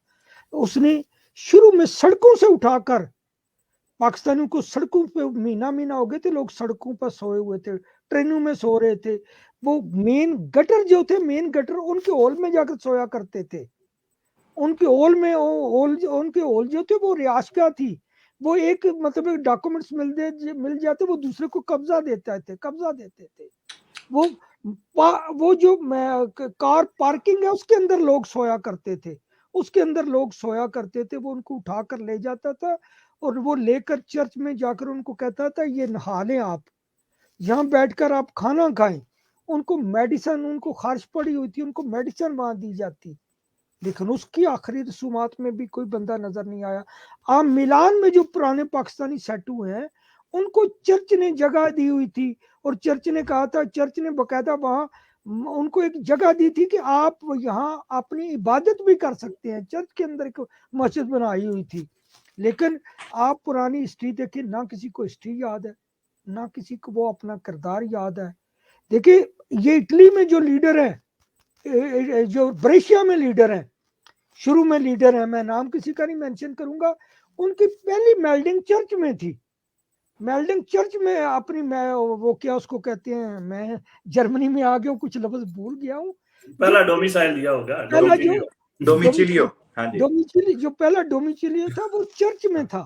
उसने शुरू में सड़कों से उठाकर पाकिस्तानियों को, सड़कों पे महीना हो गए थे लोग सड़कों पर सोए हुए थे, ट्रेनों में सो रहे थे। वो मेन गटर जो थे, उनके हॉल में जाकर सोया करते थे। उनके हॉल जो थे वो रियासत थी। वो एक मतलब डॉक्यूमेंट्स मिल जाते, वो दूसरे को कब्जा देते थे। वो जो कार पार्किंग है उसके अंदर लोग सोया करते थे, वो उनको उठाकर ले जाता था और वो लेकर चर्च में जाकर उनको कहता था ये नहा लें, आप यहाँ बैठकर आप खाना खाएं। उनको मेडिसिन, उनको खारिश पड़ी हुई थी, उनको मेडिसिन वहां दी जाती, लेकिन उसकी आखिरी रसूमात में भी कोई बंदा नजर नहीं आया। आप मिलान में जो पुराने पाकिस्तानी सेट हुए हैं उनको चर्च ने जगह दी हुई थी, और चर्च ने कहा था, चर्च ने बकायदा वहां ان کو ایک جگہ دی تھی کہ آپ یہاں اپنی عبادت بھی کر سکتے ہیں. چرچ کے اندر ایک مسجد بنائی ہوئی تھی. لیکن آپ پرانی ہسٹری دیکھیں, نہ کسی کو ہسٹری یاد ہے, نہ کسی کو وہ اپنا کردار یاد ہے. دیکھیں یہ اٹلی میں جو لیڈر ہیں, جو بریشیا میں لیڈر ہیں, شروع میں لیڈر ہیں, میں نام کسی کا نہیں مینشن کروں گا, ان کی پہلی میلڈنگ چرچ میں تھی. میلڈنگ چرچ میں اپنی, میں وہ کیا اس کو کہتے ہیں, میں جرمنی میں آ گیا ہوں, کچھ لفظ بھول گیا ہوں. پہلا ڈومیسائل دیا ہوگا, پہلا ڈومیچیلیو, ہاں جی, جو پہلا ڈومیچیلیو تھا وہ چرچ میں تھا,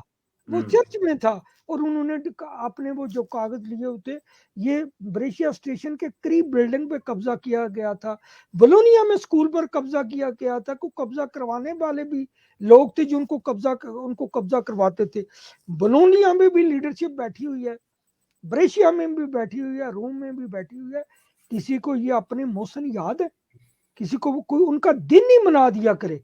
وہ چرچ میں تھا. اور انہوں نے اپنے وہ جو کاغذ لیے ہوتے, یہ بریشیا اسٹیشن کے قریب بلڈنگ پہ قبضہ کیا گیا تھا. بولونیا میں اسکول پر قبضہ کیا گیا تھا. کو قبضہ کروانے والے بھی لوگ تھے جو ان کو قبضہ کرواتے تھے. بولونیا میں بھی لیڈرشپ بیٹھی ہوئی ہے, بریشیا میں بھی بیٹھی ہوئی ہے, روم میں بھی بیٹھی ہوئی ہے. کسی کو یہ اپنے موسن یاد ہے؟ کسی کو کوئی ان کا دن ہی منا دیا کرے,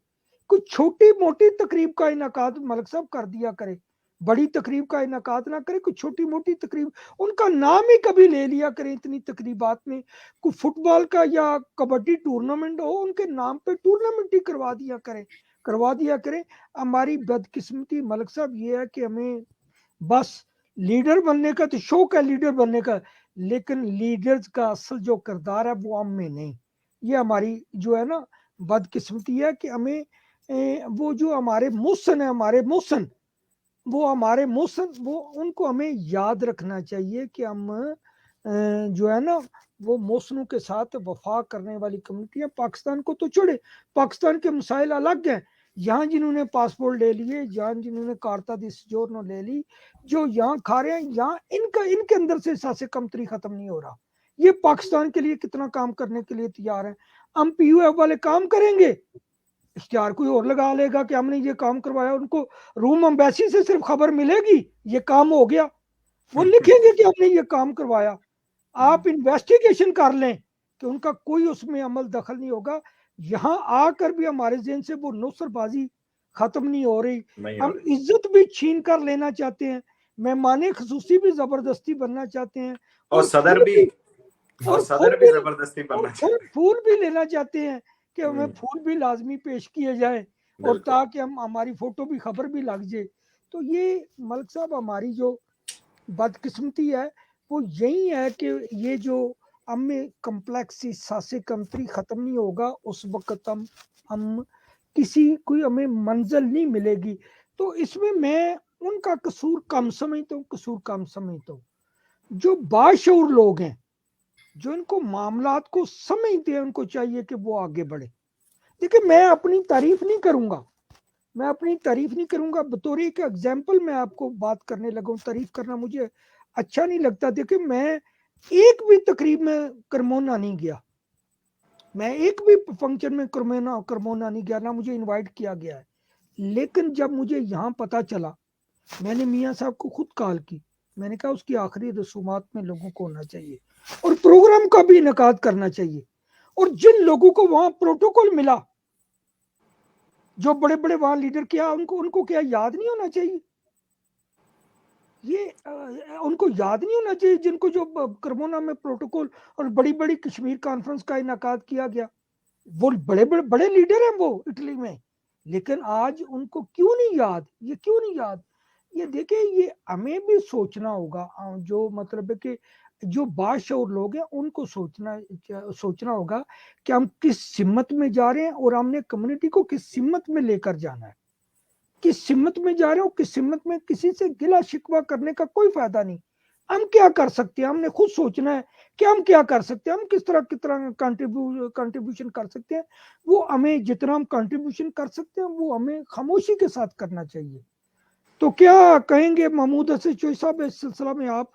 کوئی چھوٹی موٹی تقریب کا انعقاد ملک صاحب کر دیا کرے, بڑی تقریب کا انعقاد نہ کرے, کوئی چھوٹی موٹی تقریب, ان کا نام ہی کبھی لے لیا کریں اتنی تقریبات میں. کوئی فٹ بال کا یا کبڈی ٹورنامنٹ ہو, ان کے نام پہ ٹورنامنٹ ہی کروا دیا کریں. ہماری بدقسمتی ملک صاحب یہ ہے کہ ہمیں بس لیڈر بننے کا تو شوق ہے, لیڈر بننے کا, لیکن لیڈرز کا اصل جو کردار ہے وہ ہم میں نہیں. یہ ہماری جو ہے نا بدقسمتی ہے کہ ہمیں وہ جو ہمارے محسن ہیں, ہمارے محسن وہ ان کو ہمیں یاد رکھنا چاہیے کہ ہم جو ہے نا وہ محسنوں کے ساتھ وفا کرنے والی کمیونٹی ہے. پاکستان کو تو چھوڑے, پاکستان کے مسائل الگ ہیں. یہاں جنہوں نے پاسپورٹ لے لیے, یہاں جنہوں نے کارتا دی سجورنو لے لی, جو یہاں کھا رہے ہیں, یہاں ان کے اندر سے احساس کمتری ختم نہیں ہو رہا. یہ پاکستان کے لیے کتنا کام کرنے کے لیے تیار ہیں. ہم پی یو ایف والے کام کریں گے, اشتہار کوئی اور لگا لے گا کہ ہم نے یہ کام کروایا, ان کو روم امبیسی سے صرف خبر ملے گی یہ کام ہو گیا, وہ لکھیں گے کہ ہم نے یہ کام کروایا. آپ انویسٹیگیشن کر لیں کہ ان کا کوئی اس میں عمل دخل نہیں ہوگا. یہاں آ کر بھی ہمارے ذہن سے وہ نوسر بازی ختم نہیں ہو رہی. ہم عزت بھی چھین کر لینا چاہتے ہیں, مہمان خصوصی بھی زبردستی بننا چاہتے ہیں, اور صدر بھی زبردستی بننا چاہتے ہیں, پھول بھی لینا چاہتے ہیں کہ ہمیں پھول بھی لازمی پیش کیے جائیں, اور تاکہ ہماری فوٹو بھی خبر بھی لگ جائے. تو یہ ملک صاحب ہماری جو بدقسمتی ہے وہ یہی ہے کہ یہ جو ہم میں کمپلیکسی ساسے کمتری ختم نہیں ہوگا, اس وقت ہم کسی کوئی ہمیں منزل نہیں ملے گی. تو اس میں ان کا قصور کم سمجھتا ہوں. جو باشعور لوگ ہیں, جو ان کو معاملات کو سمجھتے ہیں, ان کو چاہیے کہ وہ آگے بڑھے. دیکھیں میں اپنی تعریف نہیں کروں گا, بطور ایک ایگزامپل میں آپ کو بات کرنے لگا ہوں. تعریف کرنا مجھے اچھا نہیں لگتا. دیکھیں میں ایک بھی تقریب میں کرمونا نہیں گیا, میں ایک بھی فنکشن میں کرمونا نہیں گیا, نہ مجھے انوائٹ کیا گیا ہے. لیکن جب مجھے یہاں پتا چلا, میں نے میاں صاحب کو خود کال کی, میں نے کہا اس کی آخری رسومات میں لوگوں کو ہونا چاہیے اور پروگرام کا بھی انعقاد کرنا چاہیے. اور جن لوگوں کو وہاں پروٹوکول ملا, جو بڑے بڑے وہاں لیڈر کیا, ان کو کیا یاد نہیں ہونا چاہیے؟ یہ ان کو یاد نہیں ہونا چاہیے جن کو جو کرمونا میں پروٹوکول اور بڑی بڑی کشمیر کانفرنس کا انعقاد کیا گیا, وہ بڑے لیڈر ہیں وہ اٹلی میں, لیکن آج ان کو کیوں نہیں یاد؟ یہ کیوں نہیں یاد؟ یہ دیکھیں, یہ ہمیں بھی سوچنا ہوگا. جو مطلب ہے کہ جو باشعور لوگ ہیں ان کو سوچنا ہوگا کہ ہم کس سمت میں جا رہے ہیں, اور ہم نے کمیونٹی کو کس سمت میں لے کر جانا ہے. کس سمت میں جا رہے ہو, کس سمت میں, کسی سے گلا شکوہ کرنے کا کوئی فائدہ نہیں. ہم کیا کر سکتے ہیں, ہم نے خود سوچنا ہے کہ ہم کیا کر سکتے ہیں, ہم کس طرح کنٹریبیوشن کر سکتے ہیں. وہ ہمیں جتنا ہم کنٹریبیوشن کر سکتے ہیں وہ ہمیں خاموشی کے ساتھ کرنا چاہیے. تو کیا کہیں گے محمود حسین چوئی صاحب اس سلسلہ میں آپ؟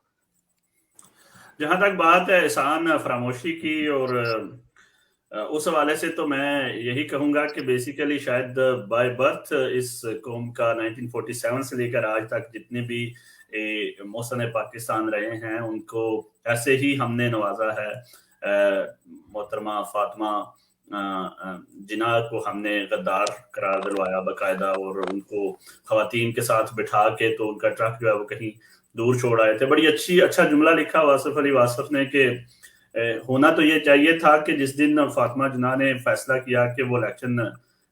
جہاں تک بات ہے احسان فراموشی کی, اور اس حوالے سے تو میں یہی کہوں گا کہ بیسیکلی شاید بائی برتھ اس قوم کا 1947 سے لے کر آج تک جتنے بھی محسن پاکستان رہے ہیں ان کو ایسے ہی ہم نے نوازا ہے. محترمہ فاطمہ جناح کو ہم نے غدار قرار دلوایا باقاعدہ, اور ان کو خواتین کے ساتھ بٹھا کے تو ان کا ٹرک جو ہے وہ کہیں دور چھوڑ آئے تھے. بڑی اچھا جملہ لکھا واصف علی واصف نے کہ होना तो ये चाहिए था कि जिस दिन फातिमा जिन्ना ने फैसला किया कि वो इलेक्शन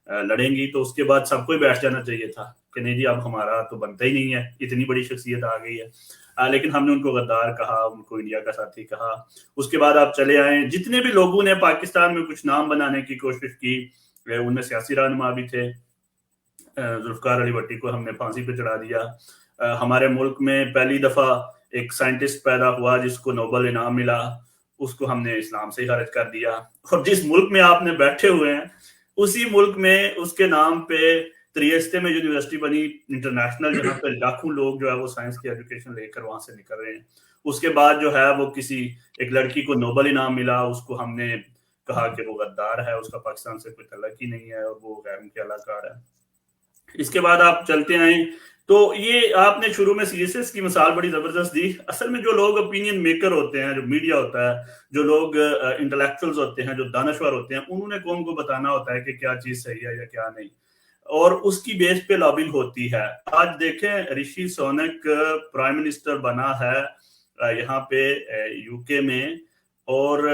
लड़ेंगी तो उसके बाद सबको ही बैठ जाना चाहिए था कि नहीं जी अब हमारा तो बनता ही नहीं है, इतनी बड़ी शख्सियत आ गई है। लेकिन हमने उनको गद्दार कहा, उनको इंडिया का साथी कहा। उसके बाद आप चले आए, जितने भी लोगों ने पाकिस्तान में कुछ नाम बनाने की कोशिश की, उनमें सियासी रहनुमा भी थे। जुल्फकार अली भट्टी को हमने फांसी पे चढ़ा दिया। हमारे मुल्क में पहली दफा एक साइंटिस्ट पैदा हुआ जिसको नोबेल इनाम मिला, उसको हमने इस्लाम से खारिज कर दिया। और जिस मुल्क में आपने बैठे हुए हैं उसी मुल्क में उसके नाम पे त्रियस्ते में यूनिवर्सिटी बनी इंटरनेशनल, जहाँ पे लाखों लोग जो है वो साइंस की एजुकेशन लेकर वहां से निकल रहे हैं। उसके बाद जो है वो किसी एक लड़की को नोबेल इनाम मिला, उसको हमने कहा कि वो गद्दार है, उसका पाकिस्तान से कोई तल्लुक ही नहीं है और वो गैर मुल्की अलाकार है। इसके बाद आप चलते आए तो ये आपने शुरू में सीएसएस की मिसाल बड़ी जबरदस्त दी। असल में जो लोग ओपिनियन मेकर होते हैं, जो मीडिया होता है, जो लोग इंटेलेक्चुअल्स होते हैं, जो दानश्वर होते हैं, उन्होंने कौम को बताना होता है कि क्या चीज सही है या क्या नहीं, और उसकी बेस पे लॉबिंग होती है। आज देखें ऋषि सुनक प्राइम मिनिस्टर बना है यहाँ पे यूके में, और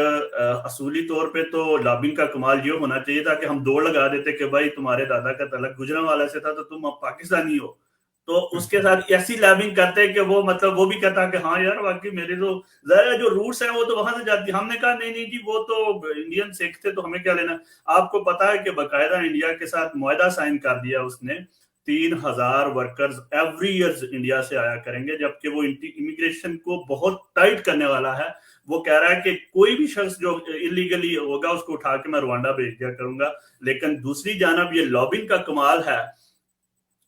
असूली तौर पे तो लॉबिंग का कमाल ये होना चाहिए था कि हम दौड़ लगा देते कि भाई तुम्हारे दादा का तलक गुजरांवाला से था तो तुम अब पाकिस्तानी हो, तो उसके साथ ऐसी लॉबिंग करते कि वो मतलब वो भी कहता कि हाँ यार वाकई मेरे तो जरा जो रूट्स हैं वो तो वहां से जाती। हमने कहा नहीं नहीं जी वो तो इंडियन सिख थे तो हमें क्या लेना। आपको पता है कि बकायदा इंडिया के साथ मुआहदा साइन कर दिया उसने, 3000 वर्कर्स एवरी ईयर इंडिया से आया करेंगे, जबकि वो इमिग्रेशन को बहुत टाइट करने वाला है। वो कह रहा है कि कोई भी शख्स जो इलीगली होगा उसको उठा के मैं रवांडा भेज दिया करूंगा। लेकिन दूसरी जानब ये लॉबिंग का कमाल है।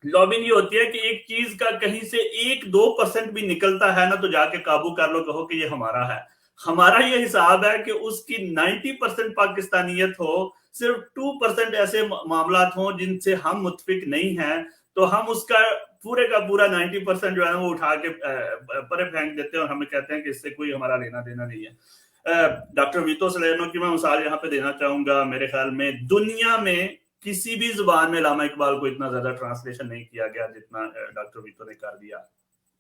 लॉबिंग ये होती है कि एक चीज का कहीं से 1-2% भी निकलता है ना तो जाके काबू कर लो, कहो कि ये हमारा है। हमारा ये हिसाब है कि उसकी 90% पाकिस्तानियत हो, सिर्फ 2% ऐसे मामला हो जिनसे हम मुत्फिक नहीं हैं, तो हम उसका पूरे का पूरा 90% जो है वो उठा के परे फेंक देते हैं और हमें कहते हैं कि इससे कोई हमारा लेना देना नहीं है। डॉक्टर वीतो सलेनो की मैं मिसाल यहाँ पे देना चाहूंगा। मेरे ख्याल में दुनिया में किसी भी जुबान में अल्लामा इकबाल को इतना ज्यादा ट्रांसलेशन नहीं किया गया जितना डॉक्टर वीतो ने कर दिया।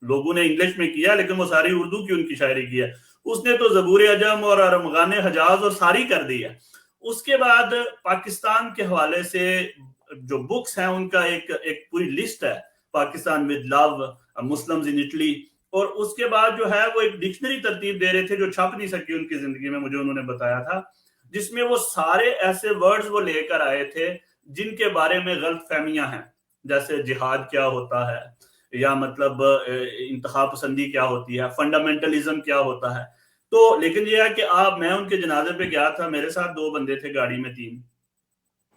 लोगों ने इंग्लिश में किया लेकिन वो सारी उर्दू की उनकी शायरी की है। उसने तो ज़बूर अजम और अरमगान हजाज और सारी कर दी है। उसके बाद पाकिस्तान के हवाले से जो बुक्स हैं उनका एक पूरी लिस्ट है, Pakistan with love, Muslims in Italy, और उसके बाद जो है वो एक डिक्शनरी तरतीब दे रहे थे जो छप नहीं सकी उनकी जिंदगी में, मुझे उन्होंने बताया था, जिसमें वो सारे ऐसे वर्ड्स वो लेकर आए थे जिनके बारे में गलत फहमियां हैं, जैसे जिहाद क्या होता है, या मतलब इंतहा पसंदी क्या होती है, फंडामेंटलिज्म क्या होता है। तो लेकिन ये है कि मैं उनके जनाजे पे गया था, मेरे साथ 2 बंदे थे गाड़ी में, 3,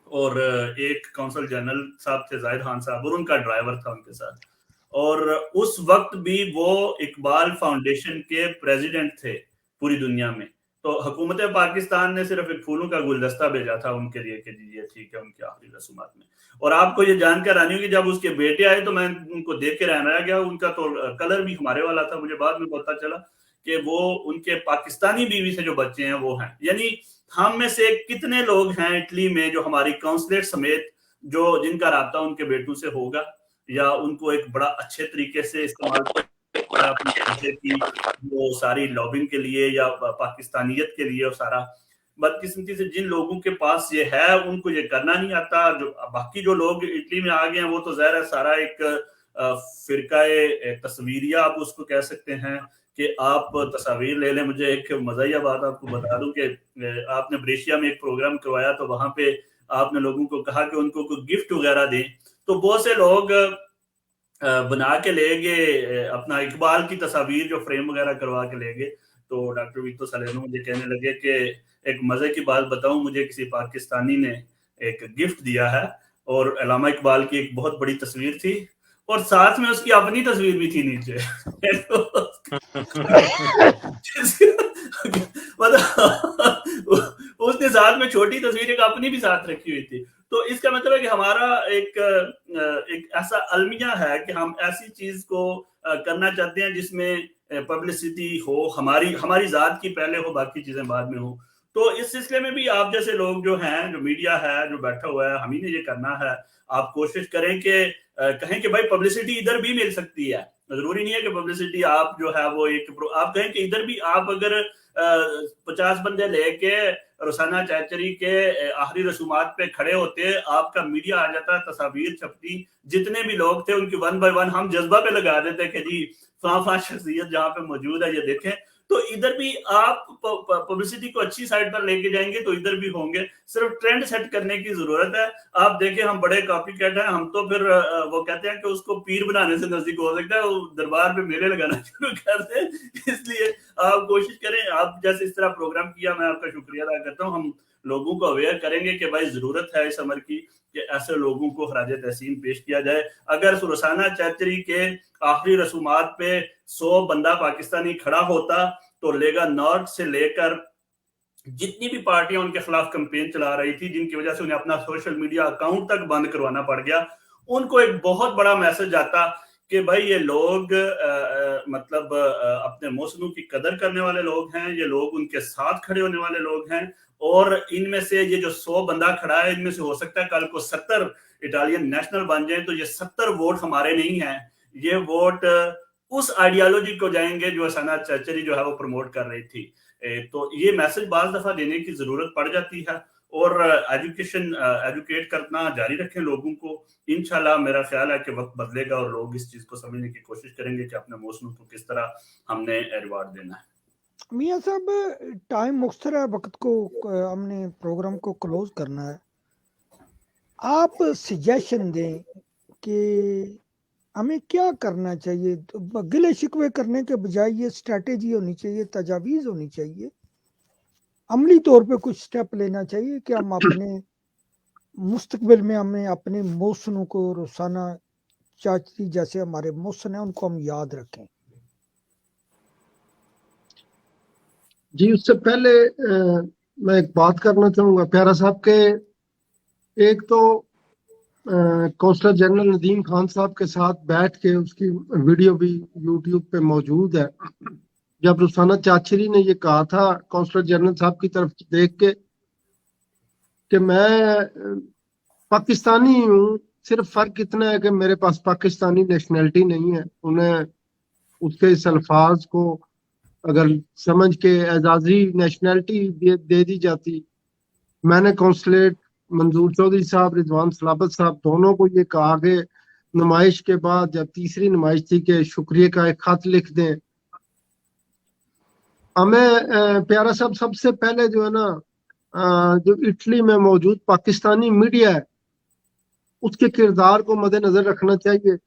और एक काउंसिल जनरल साहब थे जाहिद खान साहब, और उनका ड्राइवर था उनके साथ। और उस वक्त भी वो इकबाल फाउंडेशन के प्रेसिडेंट थे पूरी दुनिया में। तो हुकूमत पाकिस्तान ने सिर्फ एक फूलों का गुलदस्ता भेजा था उनके लिए कि जी ये ठीक है उनकी आखिरी रसूमात में। और आपको ये जानकर आनी होगी जब उसके बेटे आए तो मैं उनको देख के रहना गया, उनका तो कलर भी हमारे वाला था। मुझे बाद में पता चला कि वो उनके पाकिस्तानी बीवी से जो बच्चे हैं वो हैं। यानी हम में से कितने लोग हैं इटली में जो हमारी काउंसलेट समेत जो जिनका राब्ता उनके बेटों से होगा या उनको एक बड़ा अच्छे तरीके से इस्तेमाल अपने की वो सारी लॉबिंग के लिए या पाकिस्तानियत के लिए, और सारा बदकिस्मती से जिन लोगों के पास ये है उनको ये करना नहीं आता। जो बाकी जो लोग इटली में आ गए हैं वो तो ज़ाहिर है सारा एक फिरकाए तस्वीरिया आप उसको कह सकते हैं कि आप तस्वीर ले लें। मुझे एक मज़ाहिया बात आपको बता दूं कि आपने ब्रेशिया में एक प्रोग्राम करवाया तो वहां पे आपने लोगों को कहा कि उनको कोई गिफ्ट वगैरह दें, तो बहुत से लोग बना के ले गए अपना इकबाल की तस्वीर जो फ्रेम वगैरह करवा के ले गए। तो डॉक्टर वीतो सलेनो मुझे कहने लगे कि एक मजे की बात बताऊं, मुझे किसी पाकिस्तानी ने एक गिफ्ट दिया है और अल्लामा इकबाल की एक बहुत बड़ी तस्वीर थी और साथ में उसकी अपनी तस्वीर भी थी नीचे। उसने साथ में छोटी तस्वीर एक अपनी भी साथ रखी हुई थी। तो इसका मतलब है कि हमारा एक ऐसा अलमिया है कि हम ऐसी चीज को करना चाहते हैं जिसमें पब्लिसिटी हो, हमारी जात की पहले हो, बाकी चीजें बाद में हो। तो इस सिलसिले में भी आप जैसे लोग जो हैं, जो मीडिया है, जो बैठा हुआ है, हम ही ने ये करना है। आप कोशिश करें कि कहें कि भाई पब्लिसिटी इधर भी मिल सकती है, जरूरी नहीं है कि पब्लिसिटी आप जो है वो आप कहें कि इधर भी आप अगर 50 बंदे लेके रोसाना चैचरी के आखिरी रसूमात पे खड़े होते, आपका मीडिया आ जाता, तस्वीर छपती, जितने भी लोग थे उनकी 1 बाय 1 हम जज्बा पे लगा देते कि जी फलां शख्सियत जहाँ पे मौजूद है ये देखें। तो इधर भी आप पब्लिसिटी को अच्छी साइड पर लेके जाएंगे तो इधर भी होंगे, सिर्फ ट्रेंड सेट करने की जरूरत है। आप देखें हम बड़े कॉपी कैट हैं, हम तो फिर वो कहते हैं कि उसको पीर बनाने से नजदीक हो सकता है, वो दरबार पे मेले लगाना शुरू कर दे। इसलिए आप कोशिश करें, आप जैसे इस तरह प्रोग्राम किया, मैं आपका शुक्रिया अदा करता हूँ। हम लोगों को अवेयर करेंगे कि भाई जरूरत है इस अमर की कि ऐसे लोगों को खराज तहसीन पेश किया जाए। अगर रोसाना चैचरी के आखिरी रसूमात पे 100 बंदा पाकिस्तानी खड़ा होता तो लेगा नॉर्थ से लेकर जितनी भी पार्टियां उनके खिलाफ कैंपेन चला रही थी, जिनकी वजह से उन्हें अपना सोशल मीडिया अकाउंट तक बंद करवाना पड़ गया, उनको एक बहुत बड़ा मैसेज आता कि भाई ये लोग मतलब अपने मौसमों की कदर करने वाले लोग हैं, ये लोग उनके साथ खड़े होने वाले लोग हैं, और इनमें से ये जो 100 बंदा खड़ा है, इनमें से हो सकता है कल को 70 इटालियन नेशनल बन जाए, तो ये 70 वोट हमारे नहीं हैं, ये वोट उस आइडियोलॉजी को जाएंगे जो रोसाना चैचरी जो है वो प्रमोट कर रही थी। तो ये मैसेज बाज दफा देने की जरूरत पड़ जाती है, और एजुकेट करना जारी रखें लोगों को। इंशाल्लाह मेरा ख्याल है कि वक्त बदलेगा और लोग इस चीज को समझने की कोशिश करेंगे कि अपने मौसम को किस तरह हमने रिवार्ड देना है। मियाँ साहब, टाइम मुख्तर है, वक्त को हमने प्रोग्राम को क्लोज करना है। आप सजेशन दें कि हमें क्या करना चाहिए। गिले शिकवे करने के बजाय ये स्ट्रेटेजी होनी चाहिए, तजावीज़ होनी चाहिए, अमली तौर पे कुछ स्टेप लेना चाहिए कि हम अपने मुस्तकबिल में हमें अपने मौसनों को, रोसाना चाचरी जैसे हमारे मौसन हैं, उनको हम याद रखें। जी, उससे पहले मैं एक बात करना चाहूँगा प्यारा साहब के, एक तो कौंसलर जनरल नदीम खान साहब के साथ बैठ के, उसकी वीडियो भी यूट्यूब पे मौजूद है, जब रोसाना चाचरी ने ये कहा था कौंसलर जनरल साहब की तरफ देख के कि मैं पाकिस्तानी हूँ, सिर्फ फर्क इतना है कि मेरे पास पाकिस्तानी नेशनैलिटी नहीं है। उन्हें उसके इस अल्फाज को अगर समझ के एजाजी नेशनैलिटी दे दी जाती। मैंने कौंसलेट मंजूर चौधरी साहब, रिजवान सलाबत साहब दोनों को ये कहा कि नुमाइश के बाद जब तीसरी नुमाइश थी कि शुक्रिया का एक खत लिख दें। हमें प्यारा साहब सबसे पहले जो है ना, जो इटली में मौजूद पाकिस्तानी मीडिया है उसके किरदार को मद्देनजर रखना चाहिए।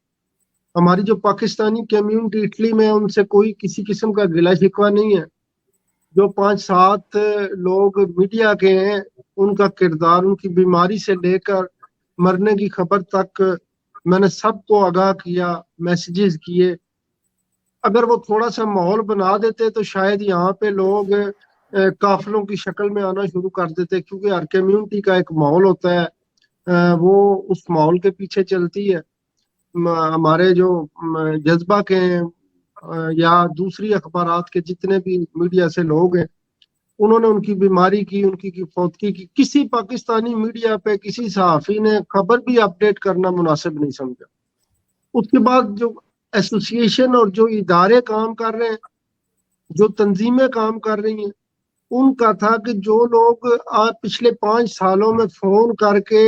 हमारी जो पाकिस्तानी कम्युनिटी इटली में है उनसे कोई किसी किस्म का गिला शिकवा नहीं है। जो 5-7 लोग मीडिया के हैं उनका किरदार, उनकी बीमारी से लेकर मरने की खबर तक मैंने सबको आगाह किया, मैसेजेस किए। अगर वो थोड़ा सा माहौल बना देते तो शायद यहाँ पे लोग काफिलों की शक्ल में आना शुरू कर देते, क्योंकि हर कम्युनिटी का एक माहौल होता है, वो उस माहौल के पीछे चलती है। हमारे जो जज्बा के या दूसरी अखबारात के जितने भी मीडिया से लोग हैं, उन्होंने उनकी बीमारी की, उनकी फौतगी की, किसी पाकिस्तानी मीडिया पे किसी सहाफी ने खबर भी अपडेट करना मुनासिब नहीं समझा। उसके बाद जो एसोसिएशन और जो इदारे काम कर रहे हैं, जो तंजीमें काम कर रही हैं, उनका था कि जो लोग पिछले 5 सालों में फोन करके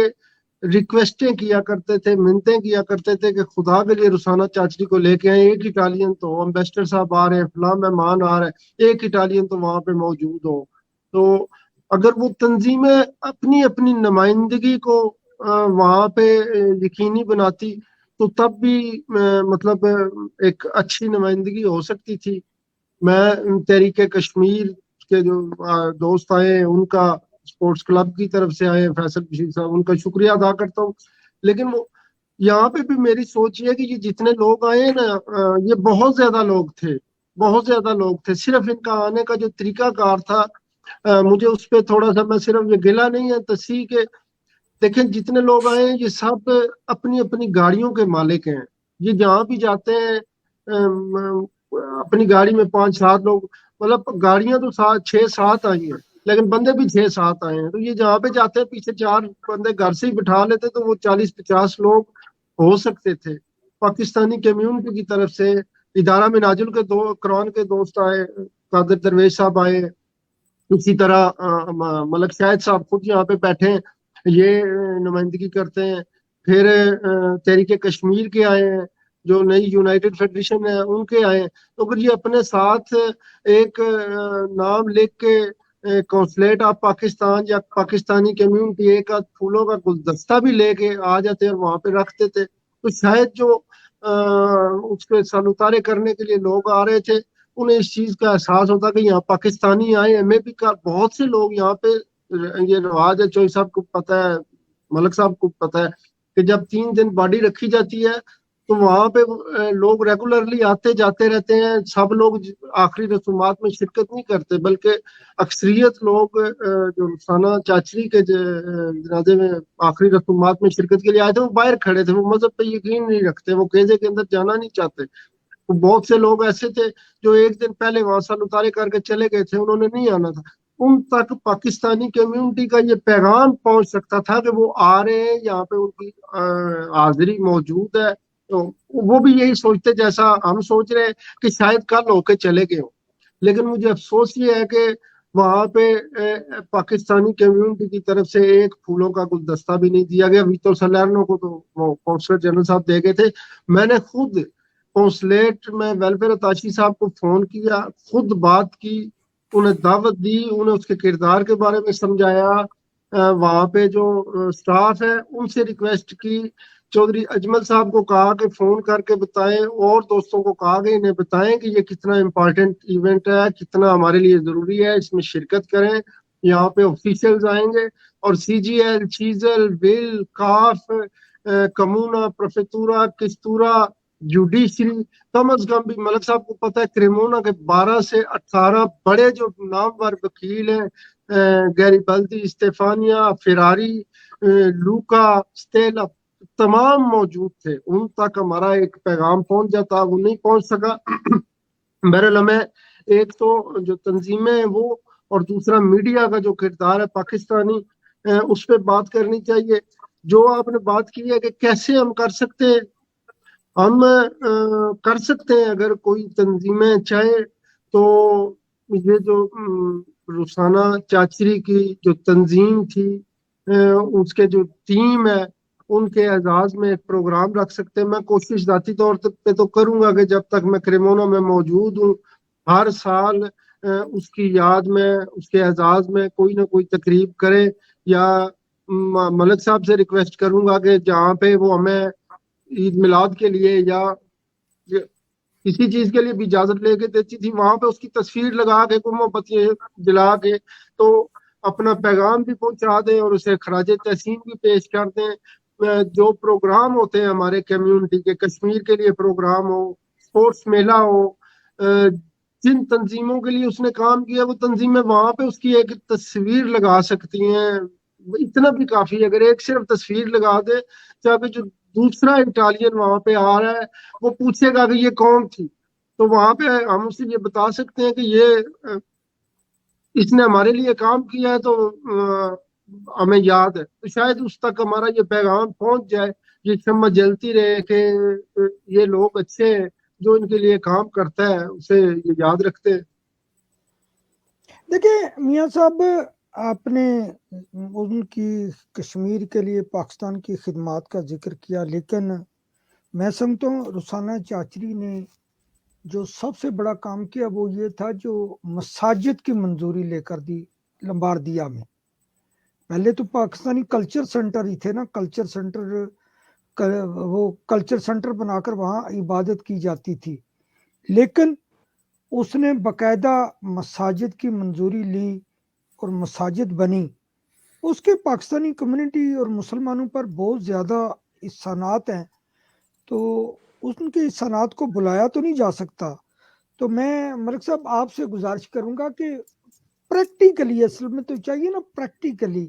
रिक्वेस्टें किया करते थे, मिन्नतें किया करते थे कि खुदा के लिए रोसाना चाचरी को लेके आए, एक इटालियन तो एम्बेसडर साहब आ रहे हैं, फलां मेहमान आ रहे हैं, एक इटालियन तो वहां पे मौजूद हो। तो अगर वो तंजीमें अपनी अपनी नुमाइंदगी को वहां पे यकीनी बनाती तो तब भी मतलब एक अच्छी नुमाइंदगी हो सकती थी। मैं तहरीक कश्मीर के जो दोस्त आए, उनका स्पोर्ट्स क्लब की तरफ से आए फैसल बशीर साहब, उनका शुक्रिया अदा करता हूँ। लेकिन वो यहाँ पे भी मेरी सोच ये है कि ये जितने लोग आए ना, ये बहुत ज्यादा लोग थे, बहुत ज्यादा लोग थे। सिर्फ इनका आने का जो तरीकाकार था, मुझे उस पर थोड़ा सा, मैं सिर्फ ये गिला नहीं है तस्सी के, देखें जितने लोग आए ये सब अपनी अपनी गाड़ियों के मालिक हैं। ये जहाँ भी जाते हैं अपनी गाड़ी में 5-7 लोग, मतलब गाड़ियां तो 6-7 आई हैं लेकिन बंदे भी 6-7 आए हैं। तो ये जहाँ पे जाते हैं पीछे 4 बंदे घर से ही बिठा लेते तो वो 40-50 लोग हो सकते थे। پاکستانی کمیونٹی کی طرف سے ادارہ مناجل کے قرآن کے دوست آئے, قادر درویش صاحب آئے, اسی طرح ملک شاہد صاحب خود یہاں پہ بیٹھے ہیں, یہ نمائندگی کرتے ہیں. پھر تحریک کشمیر کے آئے ہیں, جو نئی یونائٹڈ فیڈریشن ہے ان کے آئے ہیں. تو اگر یہ اپنے ساتھ ایک نام لکھ کے کونسلیٹ آف پاکستان یا پاکستانی کمیونٹی ایک آدھ پھولوں کا گلدستہ بھی لے کے آ جاتے اور وہاں پہ رکھتے تھے, تو شاید جو اس کے سالوتارے کرنے کے لیے لوگ آ رہے تھے انہیں اس چیز کا احساس ہوتا کہ یہاں پاکستانی آئے. ہمیں بھی بہت سے لوگ یہاں پہ یہ رواج ہے, چوئی صاحب کو پتہ ہے, ملک صاحب کو پتہ ہے کہ جب 3 دن باڈی رکھی جاتی ہے تو وہاں پہ لوگ ریگولرلی آتے جاتے رہتے ہیں. سب لوگ آخری رسومات میں شرکت نہیں کرتے, بلکہ اکثریت لوگ جو رخسانہ چاچری کے جنازے میں آخری رسومات میں شرکت کے لیے آئے تھے وہ باہر کھڑے تھے, وہ مذہب پہ یقین نہیں رکھتے, وہ قیزے کے اندر جانا نہیں چاہتے. بہت سے لوگ ایسے تھے جو ایک دن پہلے وہاں سال اتارے کر کے چلے گئے تھے, انہوں نے نہیں آنا تھا. ان تک پاکستانی کمیونٹی کا یہ پیغام پہنچ سکتا تھا کہ وہ آ رہے ہیں, یہاں پہ ان کی حاضری موجود ہے. تو وہ بھی یہی سوچتے جیسا ہم سوچ رہے ہیں کہ شاید کل ہو کے چلے گئے ہوں. لیکن مجھے افسوس یہ ہے کہ وہاں پہ پاکستانی کمیونٹی کی طرف سے ایک پھولوں کا گلدستہ بھی نہیں دیا گیا. ویکٹور سلرنو کو تو وہ کونسلر جنرل صاحب دے گئے تھے. میں نے خود کونسلیٹ میں ویلفیئر اتاشی صاحب کو فون کیا, خود بات کی, انہیں دعوت دی, انہیں اس کے کردار کے بارے میں سمجھایا. وہاں پہ جو سٹاف ہے ان سے ریکویسٹ کی. چودھری اجمل صاحب کو کہا کہ فون کر کے بتائیں, اور دوستوں کو کہا کہ انہیں بتائیں کہ یہ کتنا امپورٹنٹ ایونٹ ہے, کتنا ہمارے لیے ضروری ہے, اس میں شرکت کریں. یہاں پہ آفیشلز آئیں گے اور سی جی ایل, چیزل, ول, کاف, کمونا, پروفیکٹورا, کستورا, جوڈیشری, کم از کم بھی ملک صاحب کو پتہ ہے کریمونا کے 12 سے 18 بڑے جو نامور وکیل ہیں, گیری بلدی, اسٹیفانیا, فراری, لوکا, اسٹیلا, تمام موجود تھے. ان تک ہمارا ایک پیغام پہنچ جاتا, وہ نہیں پہنچ سکا. بہرحال ہمیں ایک تو جو تنظیمیں ہیں وہ, اور دوسرا میڈیا کا جو کردار ہے پاکستانی, اس پہ بات کرنی چاہیے. جو آپ نے بات کی ہے کہ کیسے ہم کر سکتے ہیں, ہم کر سکتے ہیں اگر کوئی تنظیمیں چاہے تو. یہ جو رخسانہ چاچری کی جو تنظیم تھی, اس کے جو ٹیم ہے, ان کے اعزاز میں ایک پروگرام رکھ سکتے ہیں. میں کوشش ذاتی طور پہ تو کروں گا کہ جب تک میں کریمونا میں موجود ہوں ہر سال اس کی یاد میں, اس کے اعزاز میں کوئی نہ کوئی تقریب کرے, یا ملک صاحب سے ریکویسٹ کروں گا کہ جہاں پہ وہ ہمیں عید میلاد کے لیے یا کسی چیز کے لیے بھی اجازت لے کے دیتی تھی, وہاں پہ اس کی تصویر لگا کے موم بتیاں جلا کے تو اپنا پیغام بھی پہنچا دیں اور اسے خراج تحسین بھی پیش کر دیں. جو پروگرام ہوتے ہیں ہمارے کمیونٹی کے, کشمیر کے لیے پروگرام ہو, اسپورٹس میلہ ہو, جن تنظیموں کے لیے اس نے کام کیا وہ تنظیمیں وہاں پہ اس کی ایک تصویر لگا سکتی ہیں. اتنا بھی کافی ہے, اگر ایک صرف تصویر لگا دے, تاکہ جو دوسرا اٹالین وہاں پہ آ رہا ہے وہ پوچھے گا کہ یہ کون تھی, تو وہاں پہ ہم اسے یہ بتا سکتے ہیں کہ یہ اس نے ہمارے لیے کام کیا ہے, تو ہمیں یاد ہے. تو شاید اس تک ہمارا یہ پیغام پہنچ جائے, یہ شمع جلتی رہے کہ یہ لوگ اچھے ہیں, جو ان کے لیے کام کرتا ہے اسے یہ یاد رکھتے ہیں. دیکھیں میاں صاحب, آپ نے ان کی کشمیر کے لیے پاکستان کی خدمات کا ذکر کیا, لیکن میں سمجھتا ہوں رخسانہ چاچری نے جو سب سے بڑا کام کیا وہ یہ تھا جو مساجد کی منظوری لے کر دی لمباردیا میں. پہلے تو پاکستانی کلچر سینٹر ہی تھے نا, کلچر سینٹر, وہ کلچر سینٹر بنا کر وہاں عبادت کی جاتی تھی, لیکن اس نے باقاعدہ مساجد کی منظوری لی اور مساجد بنی. اس کے پاکستانی کمیونٹی اور مسلمانوں پر بہت زیادہ احسانات ہیں, تو ان کے احسانات کو بلایا تو نہیں جا سکتا. تو میں ملک صاحب آپ سے گزارش کروں گا کہ پریکٹیکلی, اصل میں تو چاہیے نا پریکٹیکلی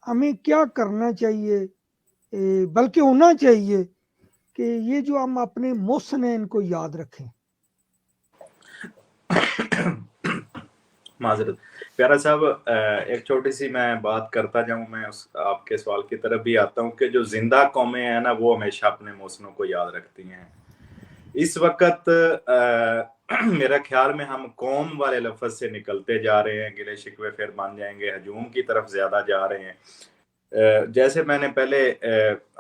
ہمیں کیا کرنا چاہیے, بلکہ ہونا چاہیے کہ یہ جو ہم اپنے محسن ہیں ان کو یاد رکھیں. معذرت. प्यारा साहब, एक छोटी सी मैं बात करता जाऊं, मैं उस आपके सवाल की तरफ भी आता हूं कि जो जिंदा कौमें हैं ना वो हमेशा अपने मौसमों को याद रखती हैं। इस वक्त मेरा ख्याल में हम कौम वाले लफ्ज से निकलते जा रहे हैं, गिले शिकवे फिर बन जाएंगे, हजूम की तरफ ज्यादा जा रहे हैं। जैसे मैंने पहले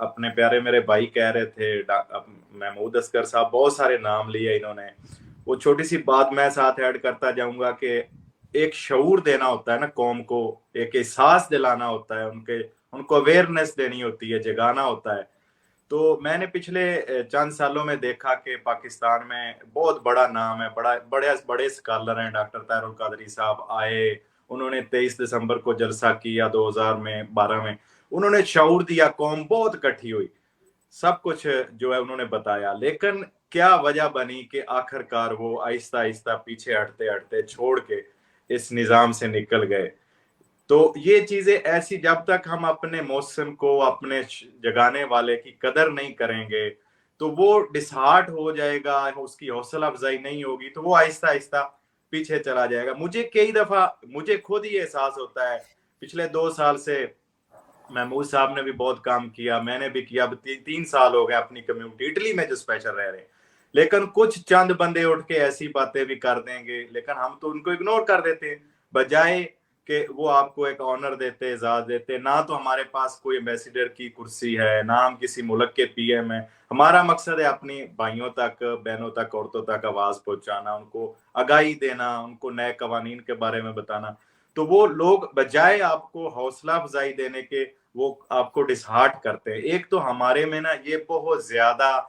अपने प्यारे मेरे भाई कह रहे थे, महमूद असगर साहब, बहुत सारे नाम लिए इन्होंने। वो छोटी सी बात मैं साथ ऐड करता जाऊंगा कि एक शऊर देना होता है ना कौम को, एक एहसास दिलाना होता है, उनको अवेयरनेस देनी होती है, जगाना होता है। तो मैंने पिछले चंद सालों में देखा कि पाकिस्तान में बहुत बड़ा नाम है, बड़े स्कॉलर हैं। डॉक्टर ताहिरुल कादरी साहब आए, उन्होंने 23 दिसंबर को जलसा किया 2012 में, उन्होंने शऊर दिया, कौम बहुत इकट्ठी हुई, सब कुछ जो है उन्होंने बताया। लेकिन क्या वजह बनी कि आखिरकार वो आहिस्ता आहिस्ता पीछे हटते हटते छोड़ के इस निजाम से निकल गए। तो ये चीजें ऐसी, जब तक हम अपने मौसम को, अपने जगाने वाले की कदर नहीं करेंगे तो वो डिसहार्ट हो जाएगा, उसकी हौसला अफजाई नहीं होगी, तो वो आहिस्ता आहिस्ता पीछे चला जाएगा। मुझे खुद ही एहसास होता है, पिछले 2 साल से महमूद साहब ने भी बहुत काम किया, मैंने भी किया, अब 3 साल हो गए अपनी कम्युनिटी इटली में जो स्पेशल रह रहे हैं। लेकिन कुछ चंद बंदे उठ के ऐसी बातें भी कर देंगे, लेकिन हम तो उनको इग्नोर कर देते हैं, बजाय कि वो आपको एक ऑनर देते, एजाज देते। ना तो हमारे पास कोई एम्बेसडर की कुर्सी है, ना हम किसी मुल्क के पीएम है। हमारा मकसद है अपनी भाइयों तक, बहनों तक, औरतों तक आवाज पहुंचाना, उनको आगाही देना, उनको नए कवानीन के बारे में बताना। तो वो लोग बजाय आपको हौसला अफजाई देने के, वो आपको डिसहार्ट करते हैं। एक तो हमारे में ना ये बहुत ज्यादा,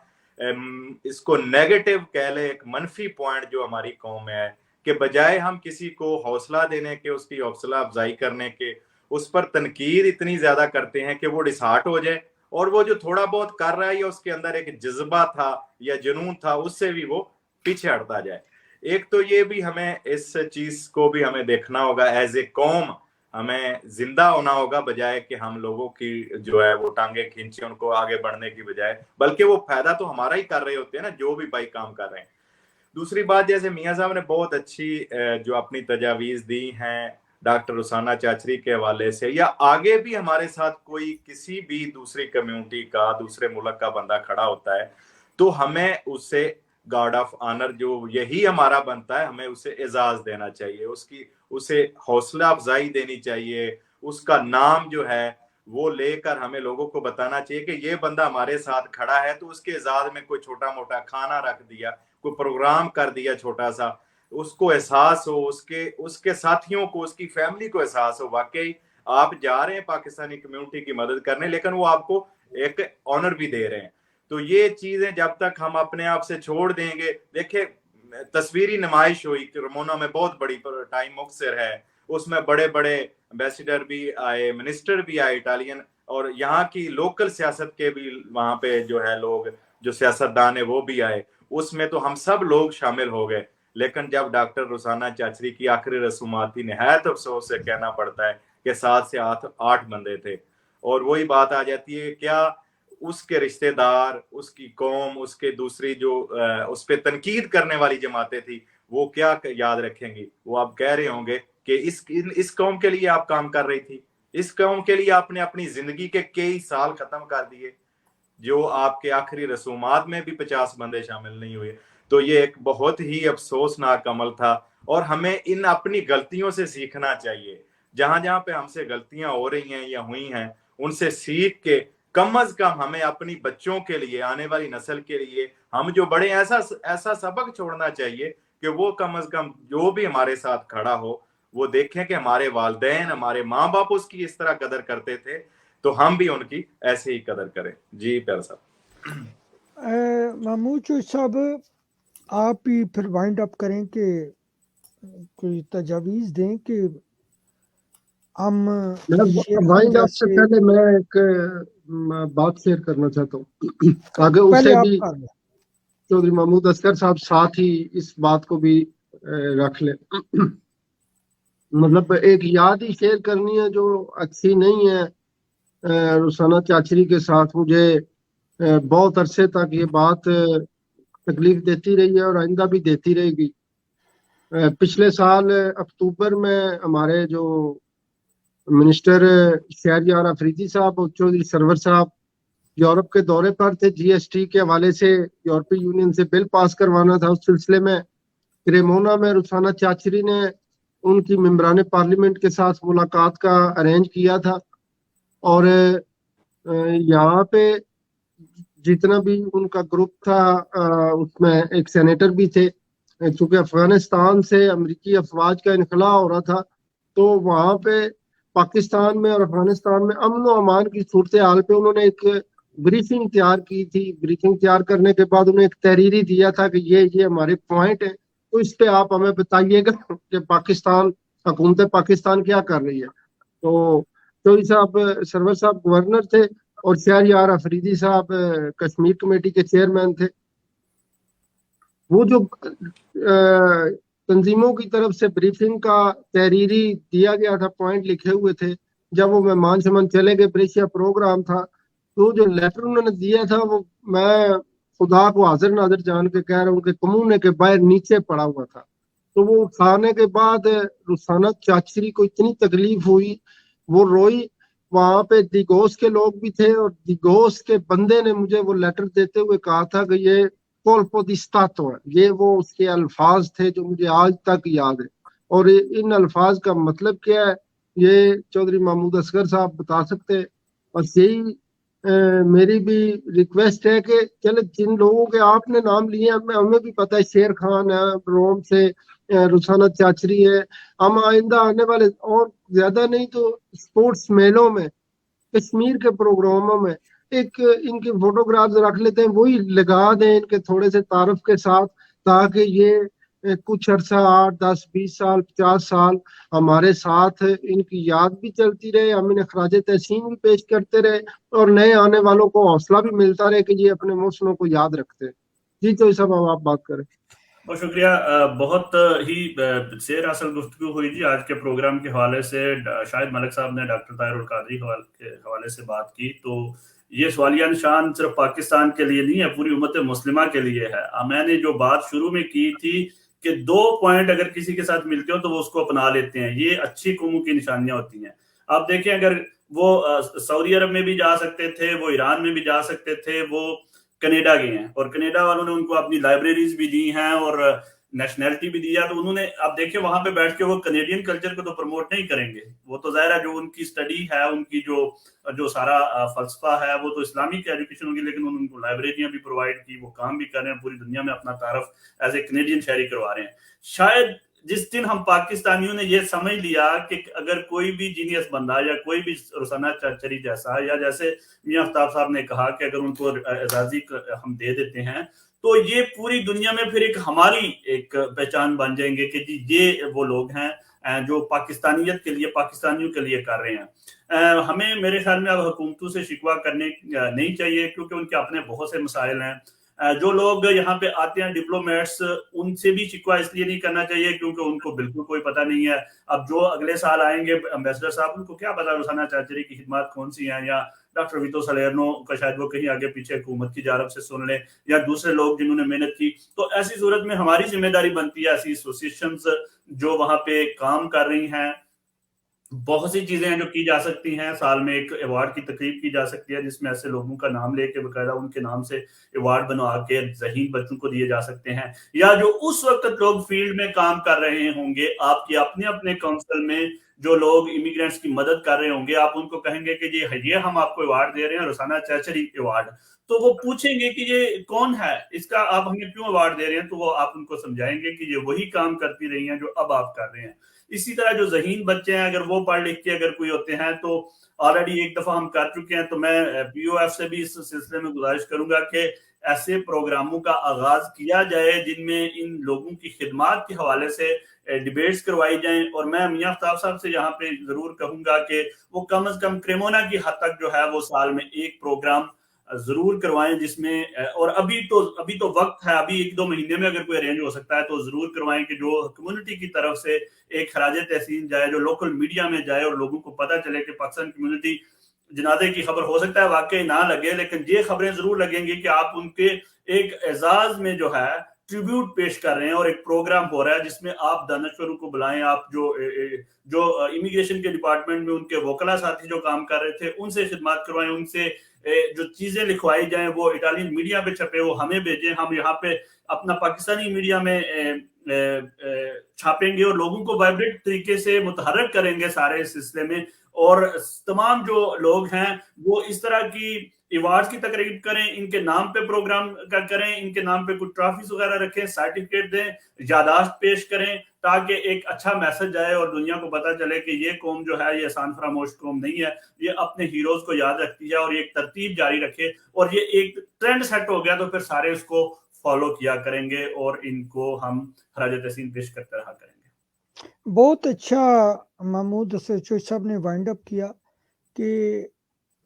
इसको नेगेटिव कह ले, एक मनफी पॉइंट जो हमारी कौम में है, कि बजाय हम किसी को हौसला देने के, उसकी हौसला अफजाई करने के, उस पर तनकीद इतनी ज्यादा करते हैं कि वो डिसहार्ट हो जाए, और वो जो थोड़ा बहुत कर रहा है या उसके अंदर एक जज्बा था या जुनून था, उससे भी वो पीछे हटता जाए। एक तो ये भी हमें, इस चीज को भी हमें देखना होगा, एज ए कौम हमें जिंदा होना होगा, बजाय कि हम लोगों की जो है वो टांगे खींचे उनको आगे बढ़ने की बजाय, बल्कि वो फायदा तो हमारा ही कर रहे होते हैं ना, जो भी भाई काम कर रहे हैं। दूसरी बात, जैसे मियां साहब ने बहुत अच्छी जो अपनी तजावीज दी हैं डॉक्टर रुसाना चाचरी के हवाले से, या आगे भी हमारे साथ कोई किसी भी दूसरी कम्युनिटी का, दूसरे मुल्क का बंदा खड़ा होता है, तो हमें उससे गार्ड ऑफ ऑनर जो यही हमारा बनता है, हमें उसे एजाज देना चाहिए, उसे हौसला अफजाई देनी चाहिए, उसका नाम जो है वो लेकर हमें लोगों को बताना चाहिए कि ये बंदा हमारे साथ खड़ा है। तो उसके एजाज में कोई छोटा मोटा खाना रख दिया, कोई प्रोग्राम कर दिया छोटा सा, उसको एहसास हो, उसके साथियों को, उसकी फैमिली को एहसास हो, वाकई आप जा रहे हैं पाकिस्तानी कम्युनिटी की मदद करने, लेकिन वो आपको एक ऑनर भी दे रहे हैं। तो ये चीजें जब तक हम अपने आप से छोड़ देंगे, देखिए तस्वीरी नुमाइश हुई कि रमोना में, बहुत बड़ी टाइम मुक्सर है, उसमें बड़े बड़े एम्बेसडर भी आए, मिनिस्टर भी आए इटालियन, और यहाँ की लोकल सियासत के भी वहां पे जो है लोग, जो सियासतदान है वो भी आए, उसमें तो हम सब लोग शामिल हो गए। लेकिन जब डॉक्टर रुसाना चाचरी की आखिरी रसूमात थी, निहायत अफसोस से कहना पड़ता है कि 7 से 8 बंदे थे, और वही बात आ जाती है, क्या उसके रिश्तेदार, उसकी कौम, उसके दूसरी जो उस पे तनकीद करने वाली जमातें थी, वो क्या याद रखेंगी? वो आप कह रहे होंगे कि इस कौम के लिए आप काम कर रही थी, इस कौम के लिए आपने अपनी जिंदगी के कई साल खत्म कर दिए, जो आपके आखिरी रसूमात में भी 50 बंदे शामिल नहीं हुए। तो ये एक बहुत ही अफसोसनाक अमल था, और हमें इन अपनी गलतियों से सीखना चाहिए। जहां जहां पे हमसे गलतियां हो रही हैं या हुई हैं, उनसे सीख के कम अज कम हमें अपनी बच्चों के लिए, आने वाली नस्ल के लिए, हम जो बड़े, ऐसा सबक छोड़ना चाहिए कि वो कम अज कम जो भी हमारे साथ खड़ा हो, वो देखें कि हमारे वालिदैन, हमारे माँ बाप उसकी इस तरह कदर करते थे, तो हम भी उनकी ऐसे ही कदर करें। जी प्यार साहब। महमूद साहब, आप ही फिर वाइंड अप करें कि कोई तजावीज दें कि हम वाइंड अप से पहले मैं एक बात शेयर करना चाहता हूँ, आगे उसे भी चौधरी महमूद असगर साहब साथ ही इस बात को भी रख ले। मतलब एक याद ही शेयर करनी है जो अच्छी नहीं है रुसाना चाचरी के साथ। मुझे बहुत अरसे तक ये बात तकलीफ देती रही है और आइंदा भी देती रहेगी। पिछले साल अक्टूबर में हमारे जो मिनिस्टर शहरयार अफरीदी साहब और चौधरी सरवर साहब यूरोप के दौरे पर थे। जीएसटी के हवाले से यूरोपीय यूनियन से बिल पास करवाना था। उस सिलसिले में क्रेमोना में रुसाना चाचरी ने उनकी मेंबरान पार्लियामेंट के साथ मुलाकात का अरेंज किया था। और यहाँ पे जितना भी उनका ग्रुप था उसमें एक सेनेटर भी थे। चूंकि अफगानिस्तान से अमेरिकी अफवाज का इनखला हो रहा था, तो वहाँ पे पाकिस्तान में और अफगानिस्तान में अमन व अमान की सूरत हाल पे उन्होंने एक ब्रीफिंग तैयार की थी। ब्रीफिंग तैयार करने के बाद उन्हें एक तहरीरी दिया था कि ये हमारे पॉइंट है, तो इस पे आप हमें बताइएगा कि पाकिस्तान हुकूमत पाकिस्तान क्या कर रही है। तो चौधरी साहब सरवर साहब गवर्नर थे और शहरयार अफरीदी साहब कश्मीर कमेटी के चेयरमैन थे। वो जो तंजीमों की तरफ से ब्रीफिंग का तहरीरी दिया गया था, पॉइंट लिखे हुए थे, जब वो मेहमान शमान चले गए, ब्रेशिया प्रोग्राम था, तो जो लेटर उन्होंने दिया था वो मैं खुदा को हाजिर नाजिर जान के कह रहा हूँ कि कमूने के बाहर नीचे पड़ा हुआ था। तो वो उठाने के बाद रुसाना चाचरी को इतनी तकलीफ हुई, वो रोई। वहां पे दिगोस के लोग भी थे और दिगोस के बंदे ने मुझे वो लेटर देते हुए कहा था कि ये कोलपोदिस्तातो है। ये वो उसके अल्फाज थे जो मुझे आज तक याद है। और इन अल्फाज का मतलब क्या है ये चौधरी महमूद असगर साहब बता सकते हैं। और यही मेरी भी रिक्वेस्ट है कि चले जिन लोगों के आपने नाम लिए हमें भी पता है, शेर खान है रोम से, रुसाना चाचरी है, हम आइंदा आने वाले और ज्यादा नहीं तो स्पोर्ट्स मेलों में, कश्मीर के प्रोग्रामों में एक इनकी फोटोग्राफ्स रख लेते हैं, वही लगा दें इनके थोड़े से तारुफ के साथ, ताकि ये कुछ अरसा 8, 10, 20 साल 50 साल हमारे साथ इनकी याद भी चलती रहे, हम इन्हें खराज तहसीन भी पेश करते रहे और नए आने वालों को हौसला भी मिलता रहे कि ये अपने मौसमों को याद रखते हैं। जी तो सब अब आप बात करें। बहुत शुक्रिया। बहुत ही शेर असल गुफ्तगू हुई थी आज के प्रोग्राम के हवाले से। शाहिद मलिक साहब ने डॉक्टर ताहिर उल कादरी के हवाले से बात की, तो ये सवालिया निशान सिर्फ पाकिस्तान के लिए नहीं है, पूरी उम्मत मुस्लिमा के लिए है। मैंने जो बात शुरू में की थी कि 2 पॉइंट अगर किसी के साथ मिलते हो तो वो उसको अपना लेते हैं, ये अच्छी कौमों की निशानियां होती हैं। आप देखें, अगर वो सऊदी अरब में भी जा सकते थे, वो ईरान में भी जा सकते थे, वो कनाडा गए हैं और कनाडा वालों ने उनको अपनी लाइब्रेरीज भी दी हैं और नेशनैलिटी भी दी है। तो उन्होंने, आप देखिए, वहां पे बैठ के वो कनेडियन कल्चर को तो प्रमोट नहीं करेंगे, वो तो जाहिर है जो उनकी स्टडी है, उनकी जो सारा फलसफा है वो तो इस्लामिक एजुकेशन होगी, लेकिन उनको लाइब्रेरियां भी प्रोवाइड की, वो काम भी कर रहे हैं, पूरी दुनिया में अपना तारफ एज ए कनेडियन शहरी करवा रहे हैं। शायद जिस दिन हम पाकिस्तानियों ने ये समझ लिया कि अगर कोई भी जीनियस बंदा या कोई भी रुसाना चाचरी जैसा, या जैसे मियां आफ्ताब साहब ने कहा कि अगर उनको एजाजी हम दे देते हैं तो ये पूरी दुनिया में फिर एक हमारी एक पहचान बन जाएंगे कि जी ये वो लोग हैं जो पाकिस्तानियत के लिए, पाकिस्तानियों के लिए कर रहे हैं। हमें मेरे ख्याल में अब हुकूमतों से शिकवा करने नहीं चाहिए, क्योंकि उनके अपने बहुत से मसाइल हैं। जो लोग यहाँ पे आते हैं डिप्लोमेट्स, उनसे भी शिकवा इसलिए नहीं करना चाहिए क्योंकि उनको बिल्कुल कोई पता नहीं है। अब जो अगले साल आएंगे एम्बेसडर साहब, उनको क्या पता रुसाना चाचरी की खिदमत कौन सी हैं, या डॉक्टर वितो सलेरनो का शायद वो कहीं आगे पीछे हुकूमत की जानिब से सुन ले, या दूसरे लोग जिन्होंने मेहनत की। तो ऐसी सूरत में हमारी जिम्मेदारी बनती है, ऐसी एसोसिएशंस जो वहां पे काम कर रही हैं, बहुत सी चीजें हैं जो की जा सकती हैं। साल में एक अवार्ड की तकरीब की जा सकती है जिसमें ऐसे लोगों का नाम लेके बकायदा उनके नाम से अवार्ड बनवा के ज़हीन बच्चों को दिए जा सकते हैं। या जो उस वक्त लोग फील्ड में काम कर रहे होंगे, आपके अपने अपने काउंसिल में जो लोग इमिग्रेंट्स की मदद कर रहे होंगे, आप उनको कहेंगे कि ये हम आपको अवार्ड दे रहे हैं, रुसाना चाचरी अवार्ड, तो वो पूछेंगे कि ये कौन है, इसका आप हमें क्यों अवार्ड दे रहे हैं। तो वो आप उनको समझाएंगे कि ये वही काम करती रही हैं जो अब आप कर रहे हैं। इसी तरह जो ज़हीन बच्चे हैं, अगर वो पढ़ लिख के अगर कोई होते हैं, तो ऑलरेडी एक दफा हम कर चुके हैं, तो मैं पीओएफ से भी इस सिलसिले में गुजारिश करूंगा कि ऐसे प्रोग्रामों का आगाज किया जाए जिनमें इन लोगों की खिदमत के हवाले से डिबेट्स करवाई जाएं। और मैं मियां आफ्ताब साहब से यहाँ पे जरूर कहूंगा कि वो कम से कम क्रेमोना की हद तक जो है वो साल में एक प्रोग्राम जरूर करवाएं, जिसमें, और अभी तो वक्त है, अभी 1-2 महीने में अगर कोई अरेंज हो सकता है तो जरूर करवाएं कि जो कम्युनिटी की तरफ से एक खराज तहसीन जाए, जो लोकल मीडिया में जाए और लोगों को पता चले कि पाकिस्तान कम्युनिटी जनाजे की खबर हो सकता है वाकई ना लगे, लेकिन ये खबरें जरूर लगेंगी कि आप उनके एक एजाज में जो है ट्रिब्यूट पेश कर रहे हैं और एक प्रोग्राम हो रहा है जिसमें आप दानश्वरों को बुलाएं, आप जो इमिग्रेशन के डिपार्टमेंट में उनके वकला साथी जो काम कर रहे थे उनसे खिदमत करवाएं, उनसे जो चीजें लिखवाई जाएं वो इटालियन मीडिया पे छपे, वो हमें भेजें, हम यहाँ पे अपना पाकिस्तानी मीडिया में छापेंगे और लोगों को वाइब्रेंट तरीके से मुतहर्रिक करेंगे सारे इस सिलसिले में। और तमाम जो लोग हैं वो इस तरह की अवार्ड्स की तकरीब करें, इनके नाम पे प्रोग्राम करें, इनके नाम पे कुछ ट्रॉफीज वगैरह रखें, सर्टिफिकेट दें, यादाश्त पेश करें, ताकि एक अच्छा मैसेज आए और दुनिया को पता चले कि ये कौम जो है ये आसान फरामोश कौम नहीं है, ये अपने हीरोज को याद रखती है और ये एक तरतीब जारी रखे। और ये एक ट्रेंड सेट हो गया तो फिर सारे उसको फॉलो किया करेंगे और इनको हम खराज तहसीन पेश करते रहा करेंगे। बहुत अच्छा महमूद असर चोई साहब ने वाइंड अप किया कि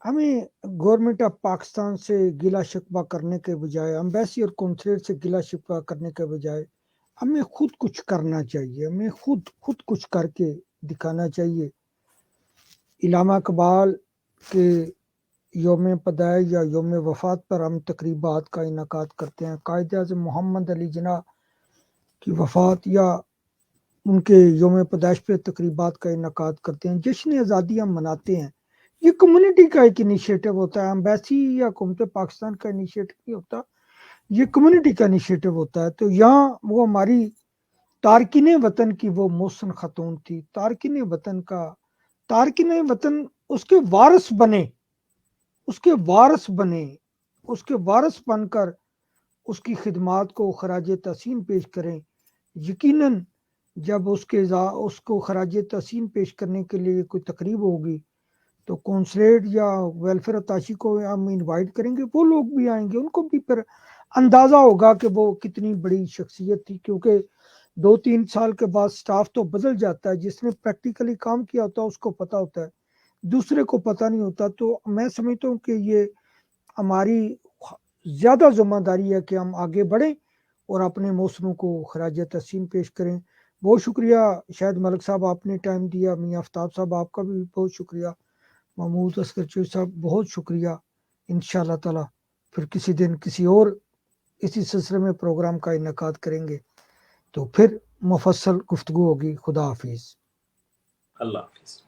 हमें गवर्नमेंट ऑफ पाकिस्तान से गिला शिकवा करने के बजाय, एम्बेसी और कॉन्सुलेट से गिला शिकवा करने के बजाय हमें खुद कुछ करना चाहिए, हमें खुद कुछ करके दिखाना चाहिए। इलामा इकबाल के योम पैदाइश या योम वफात पर हम तकरीबात का इनकाद करते हैं। कायद-ए-आज़म मोहम्मद अली जिन्ना की वफात या उनके योम पैदाइश पे तकरीबात का इनकाद करते हैं। जश्न आज़ादी हम मनाते हैं, ये कम्युनिटी का एक इनिशिएटिव होता है, एम्बेसी या हुकूमत पाकिस्तान का इनिशिएटिव नहीं होता, ये कम्युनिटी का इनिशिएटिव होता है। तो यहाँ वो हमारी तारकिन वतन की वो मोहसिन खातून थी, तारकिन वतन उसके वारिस बने, उसके वारिस बनकर उसकी खिदमात को खराज तहसीन पेश करें। यकीनन जब उसको खराज तहसीन पेश करने के लिए कोई तकरीब होगी तो कौंसलेट या वेलफेयर अताशी को हम इनवाइट करेंगे, वो लोग भी आएंगे, उनको भी फिर अंदाज़ा होगा कि वो कितनी बड़ी शख्सियत थी। क्योंकि 2-3 साल के बाद स्टाफ तो बदल जाता है, जिसने प्रैक्टिकली काम किया होता है उसको पता होता है, दूसरे को पता नहीं होता। तो मैं समझता हूँ कि ये हमारी ज़्यादा जिम्मेदारी है कि हम आगे बढ़ें और अपने मौसरों को खराज तहसीन पेश करें। बहुत शुक्रिया शाहिद मलिक साहब, आपने टाइम दिया। मियां आफ्ताब साहब आपका भी बहुत शुक्रिया। महमूद असगर चोई साहब बहुत शुक्रिया। इंशाअल्लाह ताला फिर किसी दिन किसी और इसी सिलसिले में प्रोग्राम का इनकाद करेंगे तो फिर मुफस्सल गुफ्तगू होगी। खुदा हाफिज़। अल्लाह हाफिज़।